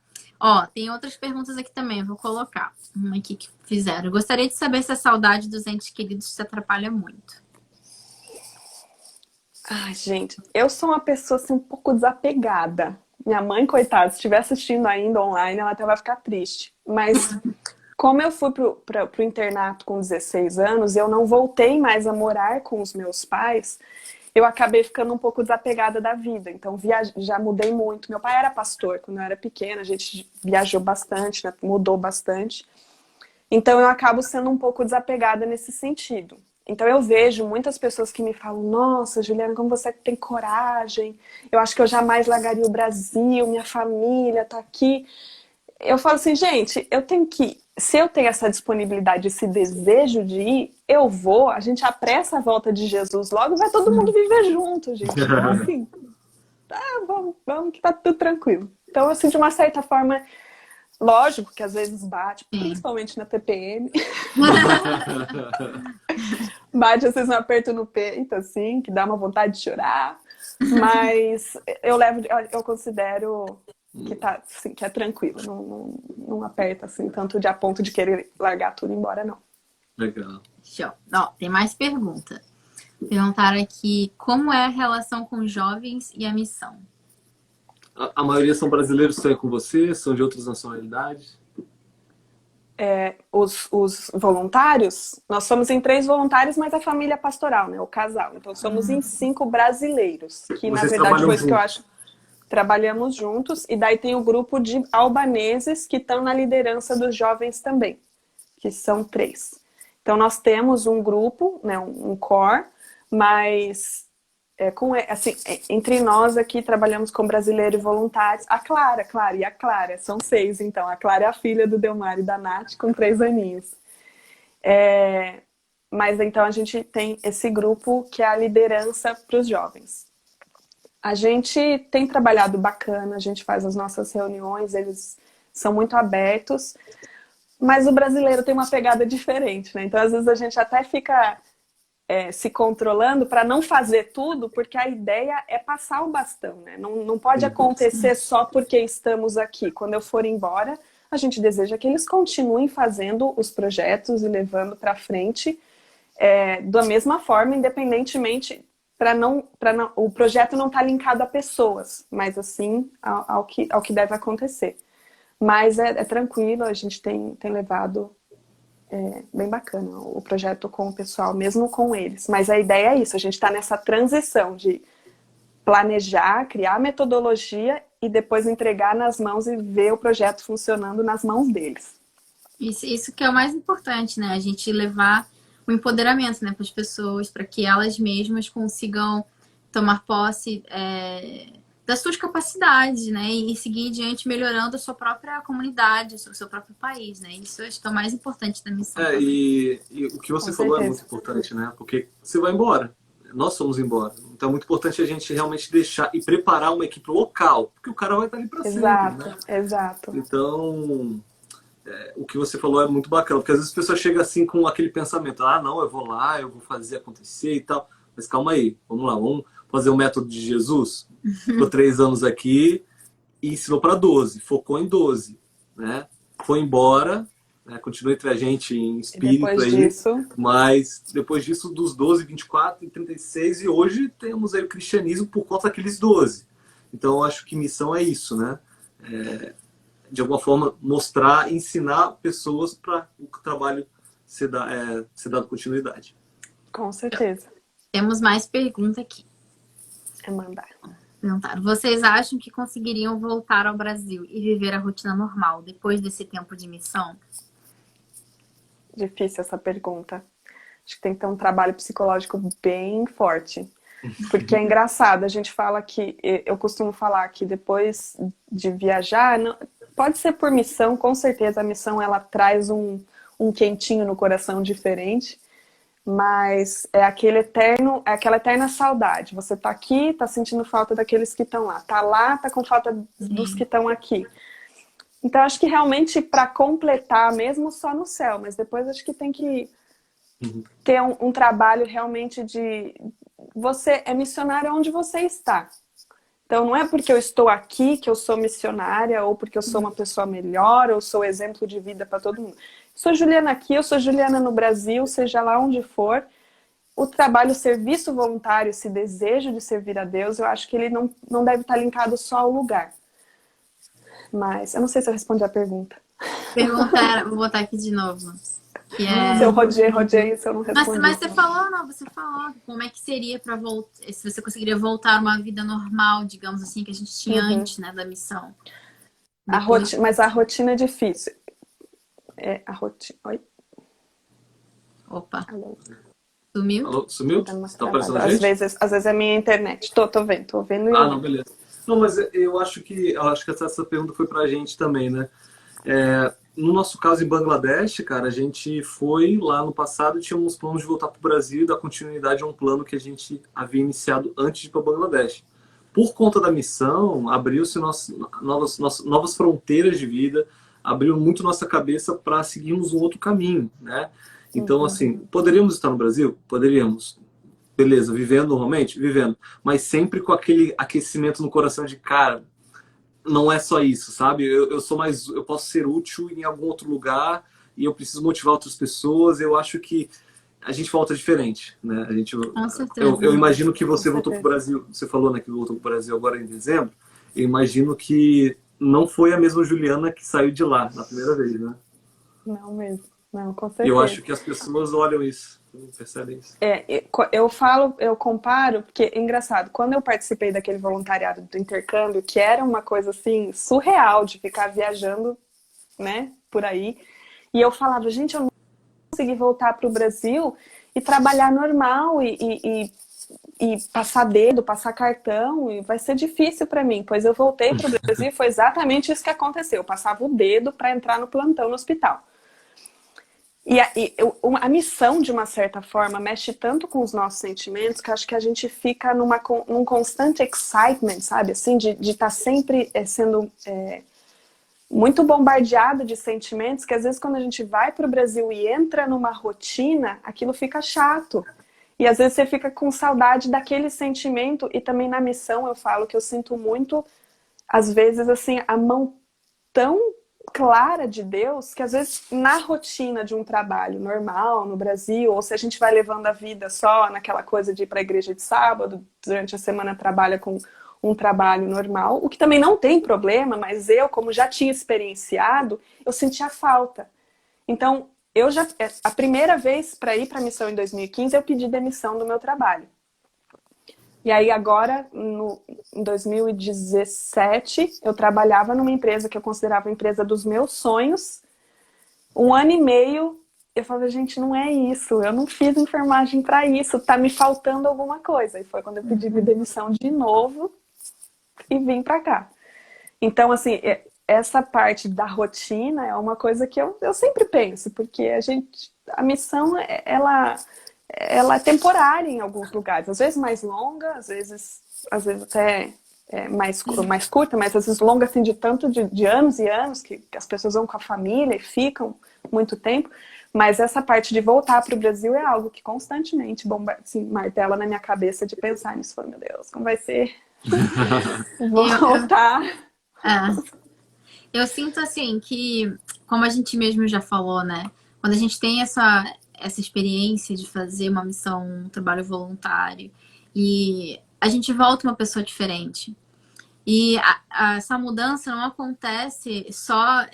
Tem outras perguntas aqui também, vou colocar. Uma aqui que fizeram. Eu gostaria de saber se a saudade dos entes queridos te atrapalha muito. Ai, gente, eu sou uma pessoa assim, um pouco desapegada. Minha mãe, coitada, se estiver assistindo ainda online, ela até vai ficar triste. Mas como eu fui pro internato com 16 anos, eu não voltei mais a morar com os meus pais, eu acabei ficando um pouco desapegada da vida. Então já mudei muito. Meu pai era pastor quando eu era pequena, a gente viajou bastante, né? Mudou bastante. Então eu acabo sendo um pouco desapegada nesse sentido. Então eu vejo muitas pessoas que me falam: nossa, Juliana, como você tem coragem, eu acho que eu jamais largaria o Brasil, minha família tá aqui. Eu falo assim, gente, eu tenho que, se eu tenho essa disponibilidade, esse desejo de ir, eu vou, a gente apressa a volta de Jesus logo, vai todo mundo viver junto, gente. Então assim, vamos que tá tudo tranquilo. Então assim, de uma certa forma, lógico que às vezes bate, principalmente na TPM. Bate às vezes um aperto no peito, assim, que dá uma vontade de chorar. Mas eu considero que tá, assim, que é tranquilo. Não aperta assim, tanto de a ponto de querer largar tudo e ir embora, não. Legal. Show. Tem mais pergunta. Perguntaram aqui como é a relação com os jovens e a missão. A maioria são brasileiros que estão aí com você? São de outras nacionalidades? Os voluntários, nós somos em 3 voluntários, mas a família pastoral, né? O casal. Então somos em 5 brasileiros, que na Vocês verdade trabalham foi isso que eu juntos? acho. Trabalhamos juntos, e daí tem o grupo de albaneses que estão na liderança dos jovens também, que são 3. Então nós temos um grupo, né, um core, mas assim, entre nós aqui trabalhamos com brasileiro e voluntários. A Clara, e a Clara, são 6 então. A Clara é a filha do Delmar e da Nath, com 3 aninhos. Mas então a gente tem esse grupo que é a liderança para os jovens. A gente tem trabalhado bacana, a gente faz as nossas reuniões, eles são muito abertos, mas o brasileiro tem uma pegada diferente, né? Então às vezes a gente até fica se controlando para não fazer tudo, porque a ideia é passar o bastão, né? Não pode acontecer só porque estamos aqui. Quando eu for embora, a gente deseja que eles continuem fazendo os projetos e levando para frente da mesma forma, independentemente, o projeto não estar linkado a pessoas, mas assim ao que deve acontecer. Mas é tranquilo, a gente tem levado bem bacana o projeto com o pessoal, mesmo com eles. Mas a ideia é isso, a gente está nessa transição de planejar, criar metodologia e depois entregar nas mãos e ver o projeto funcionando nas mãos deles. Isso que é o mais importante, né? A gente levar o empoderamento, né, para as pessoas, para que elas mesmas consigam tomar posse das suas capacidades, né, e seguir adiante melhorando a sua própria comunidade, o seu próprio país, né? Isso acho que é o mais importante da missão. E o que você Com falou certeza. é muito importante, né? Porque você vai embora, nós somos embora. Então é muito importante a gente realmente deixar e preparar uma equipe local, porque o cara vai estar ali para sempre, né? Exato. Então, o que você falou é muito bacana, porque às vezes a pessoa chega assim com aquele pensamento, não, eu vou lá, eu vou fazer acontecer e tal. Mas calma aí, vamos lá, vamos fazer o método de Jesus. Ficou 3 anos aqui e ensinou para 12, focou em 12, né? Foi embora, né? Continua entre a gente em espírito depois aí, disso... mas depois disso, dos 12, 24 e 36, e hoje temos aí o cristianismo por conta daqueles 12. Então eu acho que missão é isso, né? De alguma forma mostrar, ensinar pessoas para o trabalho ser dado continuidade. Com certeza. Temos mais pergunta aqui. Perguntaram, vocês acham que conseguiriam voltar ao Brasil e viver a rotina normal depois desse tempo de missão? Difícil essa pergunta. Acho que tem que ter um trabalho psicológico bem forte. Porque é engraçado, a gente fala que... Eu costumo falar que depois de viajar... Pode ser por missão, com certeza a missão ela traz um quentinho no coração diferente, mas é aquela eterna saudade. Você tá aqui, tá sentindo falta daqueles que estão lá. Tá lá, tá com falta dos que estão aqui. Então acho que realmente para completar, mesmo só no céu, mas depois acho que tem que ter um trabalho realmente de... Você é missionário onde você está. Então, não é porque eu estou aqui que eu sou missionária, ou porque eu sou uma pessoa melhor, ou sou exemplo de vida para todo mundo. Sou Juliana aqui, eu sou Juliana no Brasil, seja lá onde for. O trabalho, o serviço voluntário, esse desejo de servir a Deus, eu acho que ele não deve estar linkado só ao lugar. Mas, eu não sei se eu respondi a pergunta. Vou botar aqui de novo. Se eu rodei, se eu não respondi. Mas você falou como é que seria para voltar, se você conseguiria voltar a uma vida normal, digamos assim, que a gente tinha antes, né, da missão. Mas a rotina é difícil. A rotina... Oi? Opa. Alô? Sumiu? Alô, sumiu? Tá aparecendo a gente? Às vezes é minha internet. Tô vendo. Não, beleza. Não, mas eu acho que essa pergunta foi pra gente também, né? No nosso caso, em Bangladesh, cara, a gente foi lá no passado e tínhamos planos de voltar para o Brasil e dar continuidade a um plano que a gente havia iniciado antes de ir para Bangladesh. Por conta da missão, abriu-se novas fronteiras de vida, abriu muito nossa cabeça para seguirmos um outro caminho, né? Então, assim, poderíamos estar no Brasil? Poderíamos. Beleza, vivendo normalmente? Vivendo. Mas sempre com aquele aquecimento no coração de, cara, não é só isso, sabe? Eu posso ser útil em algum outro lugar e eu preciso motivar outras pessoas. Eu acho que a gente volta diferente, né? Com certeza. Eu imagino que você voltou para o Brasil, você falou, né, que voltou para o Brasil agora em dezembro. eu imagino que não foi a mesma Juliana que saiu de lá na primeira vez, né? Não mesmo. Não, com E eu certeza. acho que as pessoas olham isso, percebem isso. Eu comparo, porque é engraçado, quando eu participei daquele voluntariado do intercâmbio, que era uma coisa assim, surreal de ficar viajando, né, por aí, e eu falava, gente, eu não consegui voltar para o Brasil e trabalhar normal e passar dedo, passar cartão, e vai ser difícil para mim. Pois eu voltei para o Brasil e foi exatamente isso que aconteceu. Eu passava o dedo para entrar no plantão no hospital. A missão, de uma certa forma, mexe tanto com os nossos sentimentos que acho que a gente fica num constante excitement, sabe? Assim, de estar sempre sendo muito bombardeado de sentimentos, que às vezes quando a gente vai para o Brasil e entra numa rotina, aquilo fica chato. E às vezes você fica com saudade daquele sentimento. E também na missão eu falo que eu sinto muito, às vezes, assim, a mão tão clara de Deus, que às vezes na rotina de um trabalho normal no Brasil, ou se a gente vai levando a vida só naquela coisa de ir para a igreja de sábado, durante a semana trabalha com um trabalho normal, o que também não tem problema, mas eu, como já tinha experienciado, eu sentia falta. Então, a primeira vez para ir para a missão em 2015, eu pedi demissão do meu trabalho. E aí agora, em 2017, eu trabalhava numa empresa que eu considerava a empresa dos meus sonhos. 1 ano e meio, eu falei, gente, não é isso. Eu não fiz enfermagem para isso. Tá me faltando alguma coisa. E foi quando eu pedi demissão de novo e vim para cá. Então, assim, essa parte da rotina é uma coisa que eu sempre penso. Porque a missão, ela é temporária em alguns lugares, às vezes mais longa, às vezes até mais curta, mas às vezes longa assim de anos e anos, que as pessoas vão com a família e ficam muito tempo, mas essa parte de voltar para o Brasil é algo que constantemente assim, martela na minha cabeça de pensar nisso, meu Deus, como vai ser voltar. Eu sinto assim que, como a gente mesmo já falou, né, quando a gente tem essa experiência de fazer uma missão, um trabalho voluntário, e a gente volta uma pessoa diferente. E essa mudança não acontece só,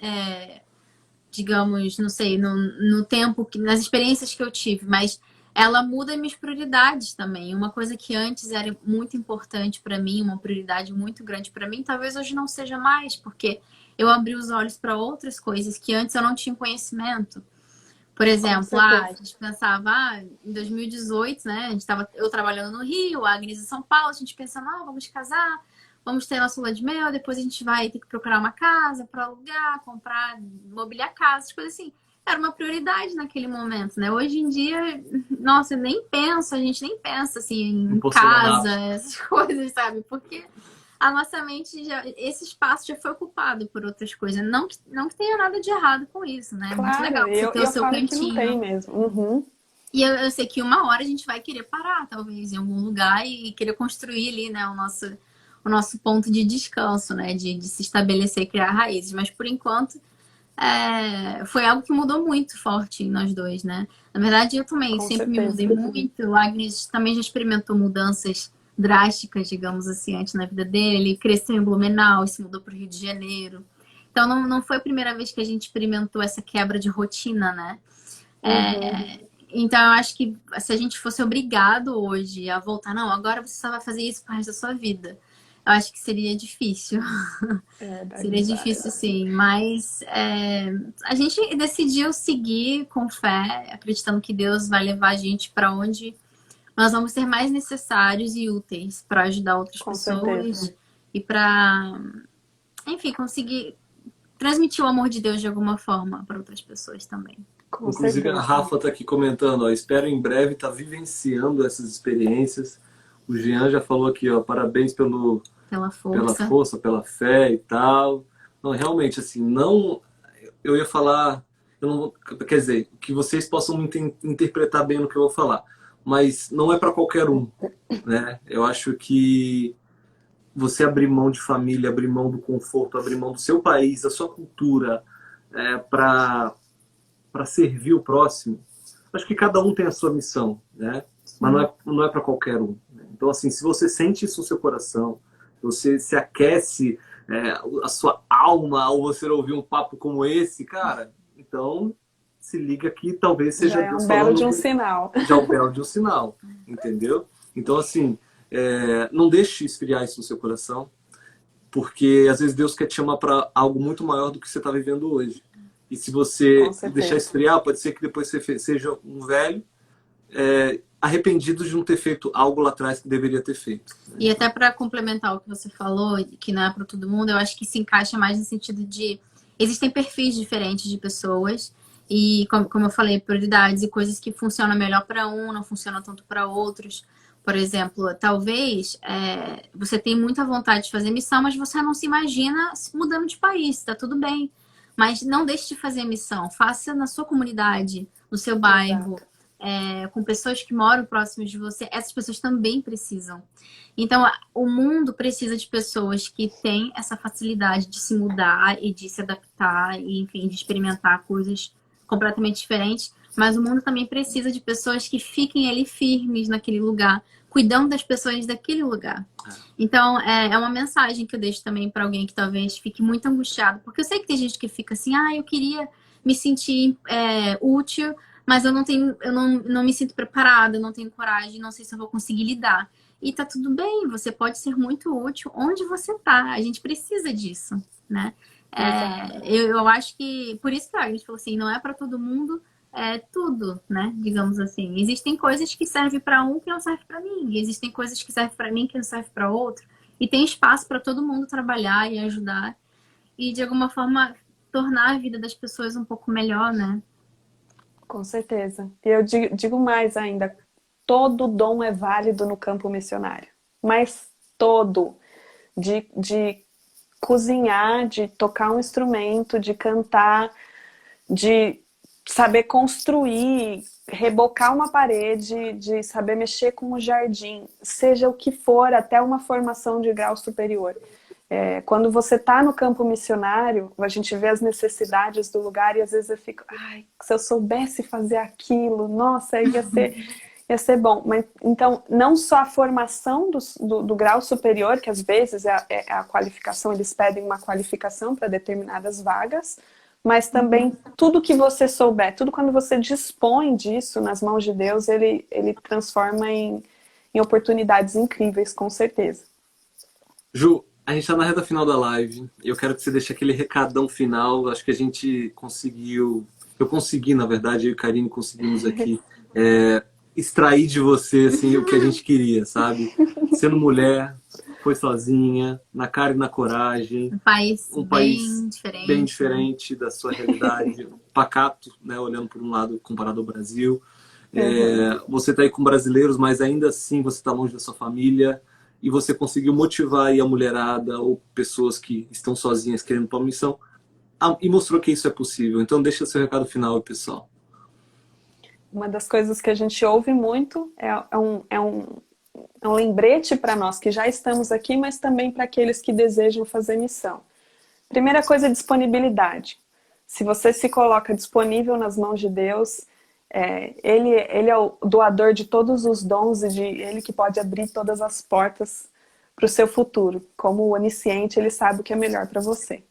digamos, não sei, no tempo, nas experiências que eu tive, mas ela muda minhas prioridades também. Uma coisa que antes era muito importante para mim, uma prioridade muito grande para mim, talvez hoje não seja mais, porque eu abri os olhos para outras coisas que antes eu não tinha conhecimento. Por exemplo, a gente pensava, em 2018, né? Eu trabalhando no Rio, a Agnes em São Paulo, a gente pensava, vamos casar, vamos ter nosso lua de mel, depois a gente vai ter que procurar uma casa para alugar, comprar, mobiliar a casa, essas coisas assim. Era uma prioridade naquele momento, né? Hoje em dia, nossa, a gente nem pensa assim em casa, essas coisas, sabe? Porque a nossa mente, esse espaço já foi ocupado por outras coisas. Não que tenha nada de errado com isso, né? É muito legal você ter o seu cantinho. Que não tem mesmo. Uhum. E eu sei que uma hora a gente vai querer parar, talvez, em algum lugar e querer construir ali, né, o nosso ponto de descanso, né? De se estabelecer e criar raízes. Mas, por enquanto, foi algo que mudou muito forte em nós dois, né? Na verdade, eu também sempre me mudei muito. O Agnes também já experimentou mudanças drásticas, digamos assim, antes na vida dele. Ele cresceu em Blumenau e se mudou para o Rio de Janeiro. Então, não foi a primeira vez que a gente experimentou essa quebra de rotina, né? Então, eu acho que se a gente fosse obrigado hoje a voltar, não, agora você só vai fazer isso pro resto da sua vida, eu acho que seria difícil. Seria difícil, sim. Mas a gente decidiu seguir com fé, acreditando que Deus vai levar a gente para onde nós vamos ser mais necessários e úteis para ajudar outras pessoas e para, enfim, conseguir transmitir o amor de Deus de alguma forma para outras pessoas também. Inclusive a Rafa está aqui comentando, espero em breve estar vivenciando essas experiências. O Jean já falou aqui, parabéns pela força, pela fé e tal. Não, realmente, assim, eu ia falar, quer dizer, que vocês possam interpretar bem no que eu vou falar. Mas não é para qualquer um, né? Eu acho que você abrir mão de família, abrir mão do conforto, abrir mão do seu país, da sua cultura, para servir o próximo. Acho que cada um tem a sua missão, né? Mas não é para qualquer um. Né? Então, assim, se você sente isso no seu coração, se você se aquece a sua alma ao você ouvir um papo como esse, cara, então se liga que talvez seja Já é Deus um belo falando, de um sinal. já é um belo de um sinal, entendeu? Então, assim, não deixe esfriar isso no seu coração, porque às vezes Deus quer te chamar para algo muito maior do que você está vivendo hoje. E se você Com certeza. deixar esfriar, pode ser que depois você seja um velho arrependido de não ter feito algo lá atrás que deveria ter feito. E até para complementar o que você falou, que não é para todo mundo, eu acho que se encaixa mais no sentido de existem perfis diferentes de pessoas e, como eu falei, prioridades e coisas que funcionam melhor para um, não funcionam tanto para outros. Por exemplo, talvez você tenha muita vontade de fazer missão, mas você não se imagina se mudando de país, tá tudo bem. Mas não deixe de fazer missão, faça na sua comunidade, no seu bairro. Com pessoas que moram próximas de você, essas pessoas também precisam. Então, o mundo precisa de pessoas que têm essa facilidade de se mudar e de se adaptar, e, enfim, de experimentar coisas completamente diferentes. Mas o mundo também precisa de pessoas que fiquem ali firmes naquele lugar, cuidando das pessoas daquele lugar. Então, é uma mensagem que eu deixo também para alguém que talvez fique muito angustiado. Porque eu sei que tem gente que fica assim, eu queria me sentir útil, mas eu não me sinto preparada, eu não tenho coragem, não sei se eu vou conseguir lidar. E tá tudo bem, você pode ser muito útil onde você tá. A gente precisa disso, né? Eu acho que, por isso que a gente falou assim, não é para todo mundo tudo, né? Digamos assim. Existem coisas que servem para um que não servem para mim. Existem coisas que servem para mim que não servem para outro. E tem espaço para todo mundo trabalhar e ajudar. E, de alguma forma, tornar a vida das pessoas um pouco melhor, né? Com certeza. E eu digo mais ainda, todo dom é válido no campo missionário. Mas todo. De cozinhar, de tocar um instrumento, de cantar, de saber construir, rebocar uma parede, de saber mexer com o jardim, seja o que for, até uma formação de grau superior. Quando você está no campo missionário, a gente vê as necessidades do lugar e às vezes eu fico, se eu soubesse fazer aquilo, nossa, ia ser bom. Mas, então, não só a formação do grau superior, que às vezes é a qualificação, eles pedem uma qualificação para determinadas vagas, mas também tudo que você souber, tudo quando você dispõe disso nas mãos de Deus, ele transforma em oportunidades incríveis, com certeza. Ju, a gente está na reta final da live. Eu quero que você deixe aquele recadão final. Acho que a gente conseguiu... Eu consegui, na verdade, eu e a Karine conseguimos aqui extrair de você assim, o que a gente queria, sabe? Sendo mulher, foi sozinha, na cara e na coragem. Um país bem diferente da sua realidade. Pacato, né? Olhando por um lado comparado ao Brasil. Você está aí com brasileiros, mas ainda assim você está longe da sua família. E você conseguiu motivar aí a mulherada ou pessoas que estão sozinhas querendo para uma missão e mostrou que isso é possível. Então deixa seu recado final, pessoal. Uma das coisas que a gente ouve muito é um lembrete para nós que já estamos aqui, mas também para aqueles que desejam fazer missão. Primeira coisa é disponibilidade. Se você se coloca disponível nas mãos de Deus, ele é o doador de todos os dons e ele que pode abrir todas as portas para o seu futuro. Como onisciente, ele sabe o que é melhor para você.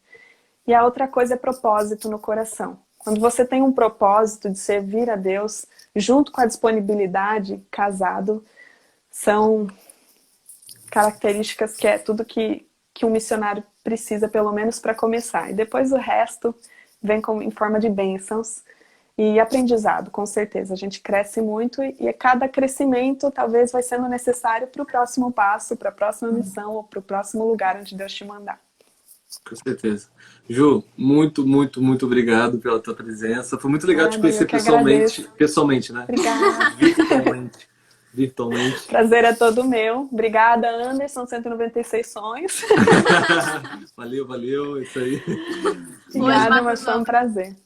E a outra coisa é propósito no coração. Quando você tem um propósito de servir a Deus, junto com a disponibilidade, casado, são características que é tudo que um missionário precisa, pelo menos para começar. E depois o resto vem em forma de bênçãos e aprendizado, com certeza. A gente cresce muito e cada crescimento talvez vai sendo necessário para o próximo passo, para a próxima missão ou para o próximo lugar onde Deus te mandar. Com certeza. Ju, muito, muito, muito obrigado pela tua presença. Foi muito legal te conhecer pessoalmente, né? Obrigada. Virtualmente. Prazer é todo meu. Obrigada, Anderson, 196 sonhos. Valeu, isso aí. Obrigada, mas foi um prazer.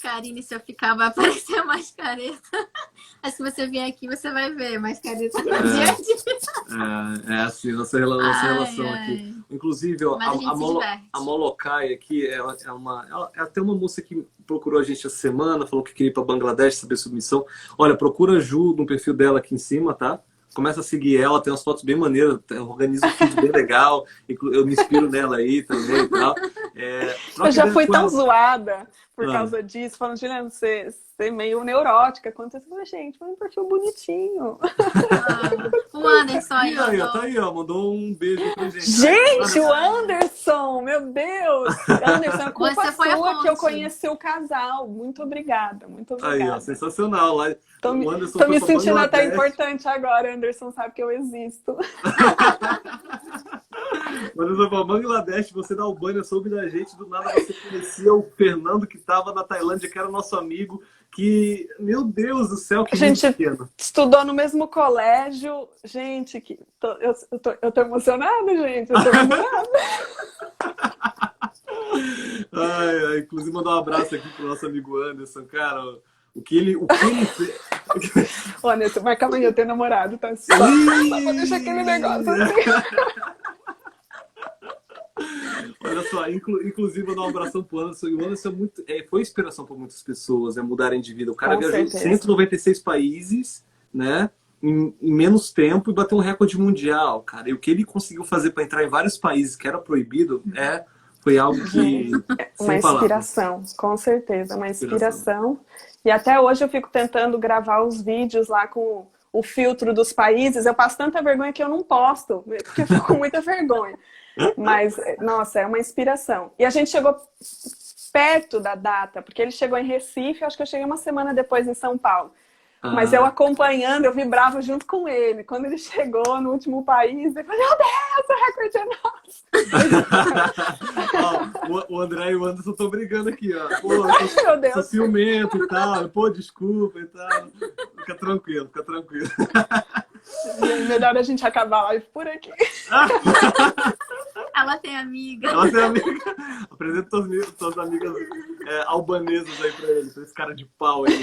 Karine, se eu ficar, vai aparecer mais careta. Mas se você vier aqui, você vai ver mais careta É assim, nossa relação aqui. Inclusive, ó, a Molokai aqui, ela é até uma moça que procurou a gente essa semana, falou que queria ir para Bangladesh, saber submissão. Olha, procura a Ju no perfil dela aqui em cima, tá? começa a seguir ela, tem umas fotos bem maneiras, organiza um feed bem legal, eu me inspiro nela aí também e tal. Eu já fui tão ela. zoada por causa disso, falando, Juliana, você é meio neurótica. Quando você falou, gente, foi um perfil bonitinho. O Anderson aí, Aí, ó, tá aí, ó, mandou um beijo pra gente. Gente, o Anderson, meu Deus! Anderson, a culpa Você foi a sua que eu fonte. conheci o casal. Muito obrigada, muito obrigada. Aí, ó, sensacional. Lá, Tô o Anderson me foi pra sentindo até Bangladesh. importante agora. Anderson sabe que eu existo. O Anderson foi pra Bangladesh, você da Albânia soube da gente, do nada você conhecia o Fernando que tava na Tailândia, que era nosso amigo, que, meu Deus do céu, que A gente pequeno. estudou no mesmo colégio. Gente, eu tô emocionada, gente. Eu tô emocionada. Ai, inclusive mandar um abraço aqui pro nosso amigo Anderson, cara. O que ele fez. Ô, Anderson, mas calma aí, eu tenho namorado, tá? Só vou deixar aquele negócio assim. Olha só, inclusive mandar um abração pro Anderson. E o Anderson foi inspiração para muitas pessoas, mudarem de vida. O cara Com viajou em certeza. 196 países, né? Em menos tempo e bateu um recorde mundial, cara. E o que ele conseguiu fazer para entrar em vários países que era proibido foi algo que. Uma sem palavras. inspiração, com certeza, uma inspiração. E até hoje eu fico tentando gravar os vídeos lá com o filtro dos países. Eu passo tanta vergonha que eu não posto, porque eu fico com muita vergonha. Mas, nossa, é uma inspiração. E a gente chegou perto da data, porque ele chegou em Recife, acho que eu cheguei uma semana depois em São Paulo. Mas eu acompanhando, eu vibrava junto com ele. Quando ele chegou no último país, eu falei, meu Deus, o recorde é nosso. Ó, o André e o Anderson estão brigando aqui, ó. Pô, Meu Deus. sou ciumento e tal. Pô, desculpa e tal. Fica tranquilo, fica tranquilo. Melhor a gente acabar a live por aqui. Ela tem amiga. Ela tem amiga. Apresenta suas amigas albanesas aí pra ele, pra esse cara de pau aí.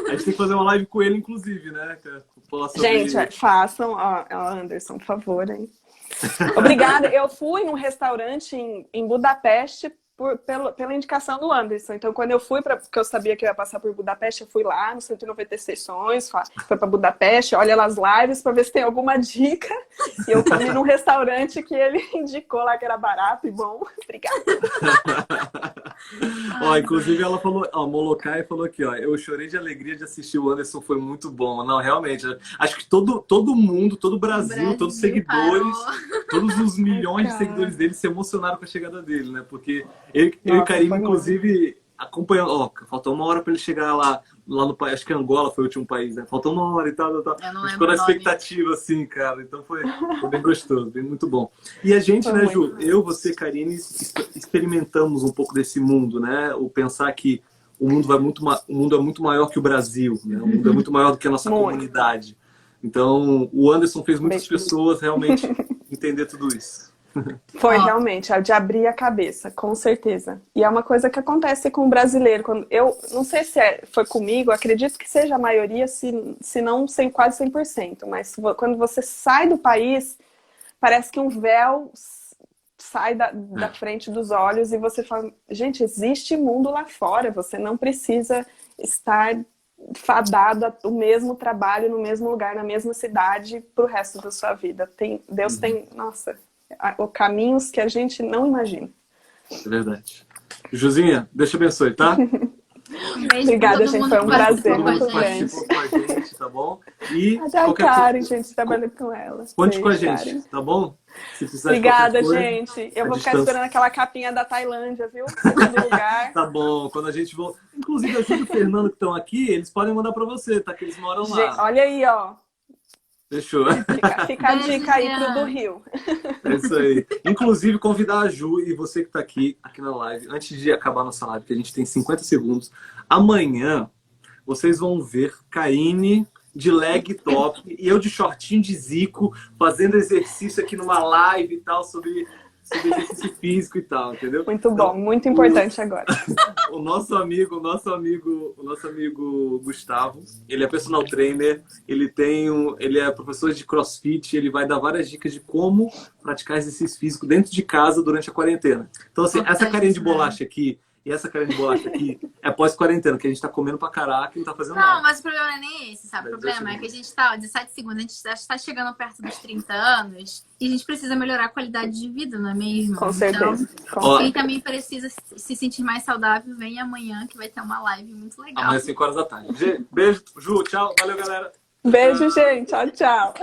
A gente tem que fazer uma live com ele, inclusive, né? Falar sobre Gente, façam, ó, Anderson, por favor, hein? Obrigada. Eu fui num restaurante em Budapeste pela indicação do Anderson. Então, quando eu fui, porque eu sabia que eu ia passar por Budapeste, eu fui lá no 196 Sessões, foi para Budapeste, olha lá as lives para ver se tem alguma dica. E eu comi num restaurante que ele indicou lá que era barato e bom. Obrigada. Ó, inclusive ela falou, ó, Molokai falou aqui, ó, eu chorei de alegria de assistir o Anderson, foi muito bom. Não, realmente, acho que todo mundo, todo o Brasil, todos os seguidores, todos os milhões de seguidores dele se emocionaram com a chegada dele, né? Porque eu e Karine, inclusive, acompanhando, ó, faltou uma hora para ele chegar lá no país, acho que Angola foi o último país, né? Faltou uma hora e tal. Eu não ficou na expectativa, assim, cara. Então foi bem gostoso, bem muito bom. E a gente, né, Ju, eu, você, Karine, experimentamos um pouco desse mundo, né? O pensar que o mundo é muito maior que o Brasil, né? O mundo é muito maior do que a nossa comunidade. Então, o Anderson fez muitas pessoas realmente entender tudo isso. Foi realmente, de abrir a cabeça, com certeza. E é uma coisa que acontece com o brasileiro. Quando eu não sei se foi comigo, acredito que seja a maioria, se não quase 100%. Mas quando você sai do país, parece que um véu sai da frente dos olhos e você fala, gente, existe mundo lá fora. Você não precisa estar fadado ao mesmo trabalho, no mesmo lugar, na mesma cidade pro resto da sua vida. Deus tem, nossa, caminhos que a gente não imagina. É verdade. Juzinha, Deus te abençoe, tá? Um beijo. Obrigada, gente. Foi um prazer muito grande. Com a gente, tá bom? E a Karen, gente, trabalhando com ela. Conte com a gente, Karen. tá bom? Se precisar Obrigada, de coisa, gente. Eu vou ficar esperando aquela capinha da Tailândia, viu? Segundo lugar. Tá bom, quando a gente for... Inclusive, a Ju e o Fernando que estão aqui, eles podem mandar pra você, tá? Que eles moram lá. Gente, olha aí, ó. Fechou. Fica a dica aí pro do Rio. É isso aí. Inclusive, convidar a Ju e você que tá aqui na live, antes de acabar nossa live, que a gente tem 50 segundos, amanhã vocês vão ver Karine de leg top e eu de shortinho de Zico fazendo exercício aqui numa live e tal sobre exercício físico e tal, entendeu? Muito bom, muito importante agora. O nosso amigo Gustavo, ele é personal trainer, ele é professor de CrossFit, ele vai dar várias dicas de como praticar exercício físico dentro de casa durante a quarentena. Então, assim, essa carinha de bolacha aqui, E essa carinha de bolacha aqui é pós-quarentena, que a gente tá comendo pra caraca e não tá fazendo Não, nada. mas o problema não é nem esse, sabe? O problema é que a gente tá, ó, 17 segundos, a gente já está chegando perto dos 30 anos e a gente precisa melhorar a qualidade de vida, não é mesmo? Com certeza. Então, quem também precisa se sentir mais saudável, vem amanhã que vai ter uma live muito legal. Amanhã, 5 horas da tarde. Beijo, Ju, tchau. Valeu, galera. Beijo, gente. Tchau, tchau.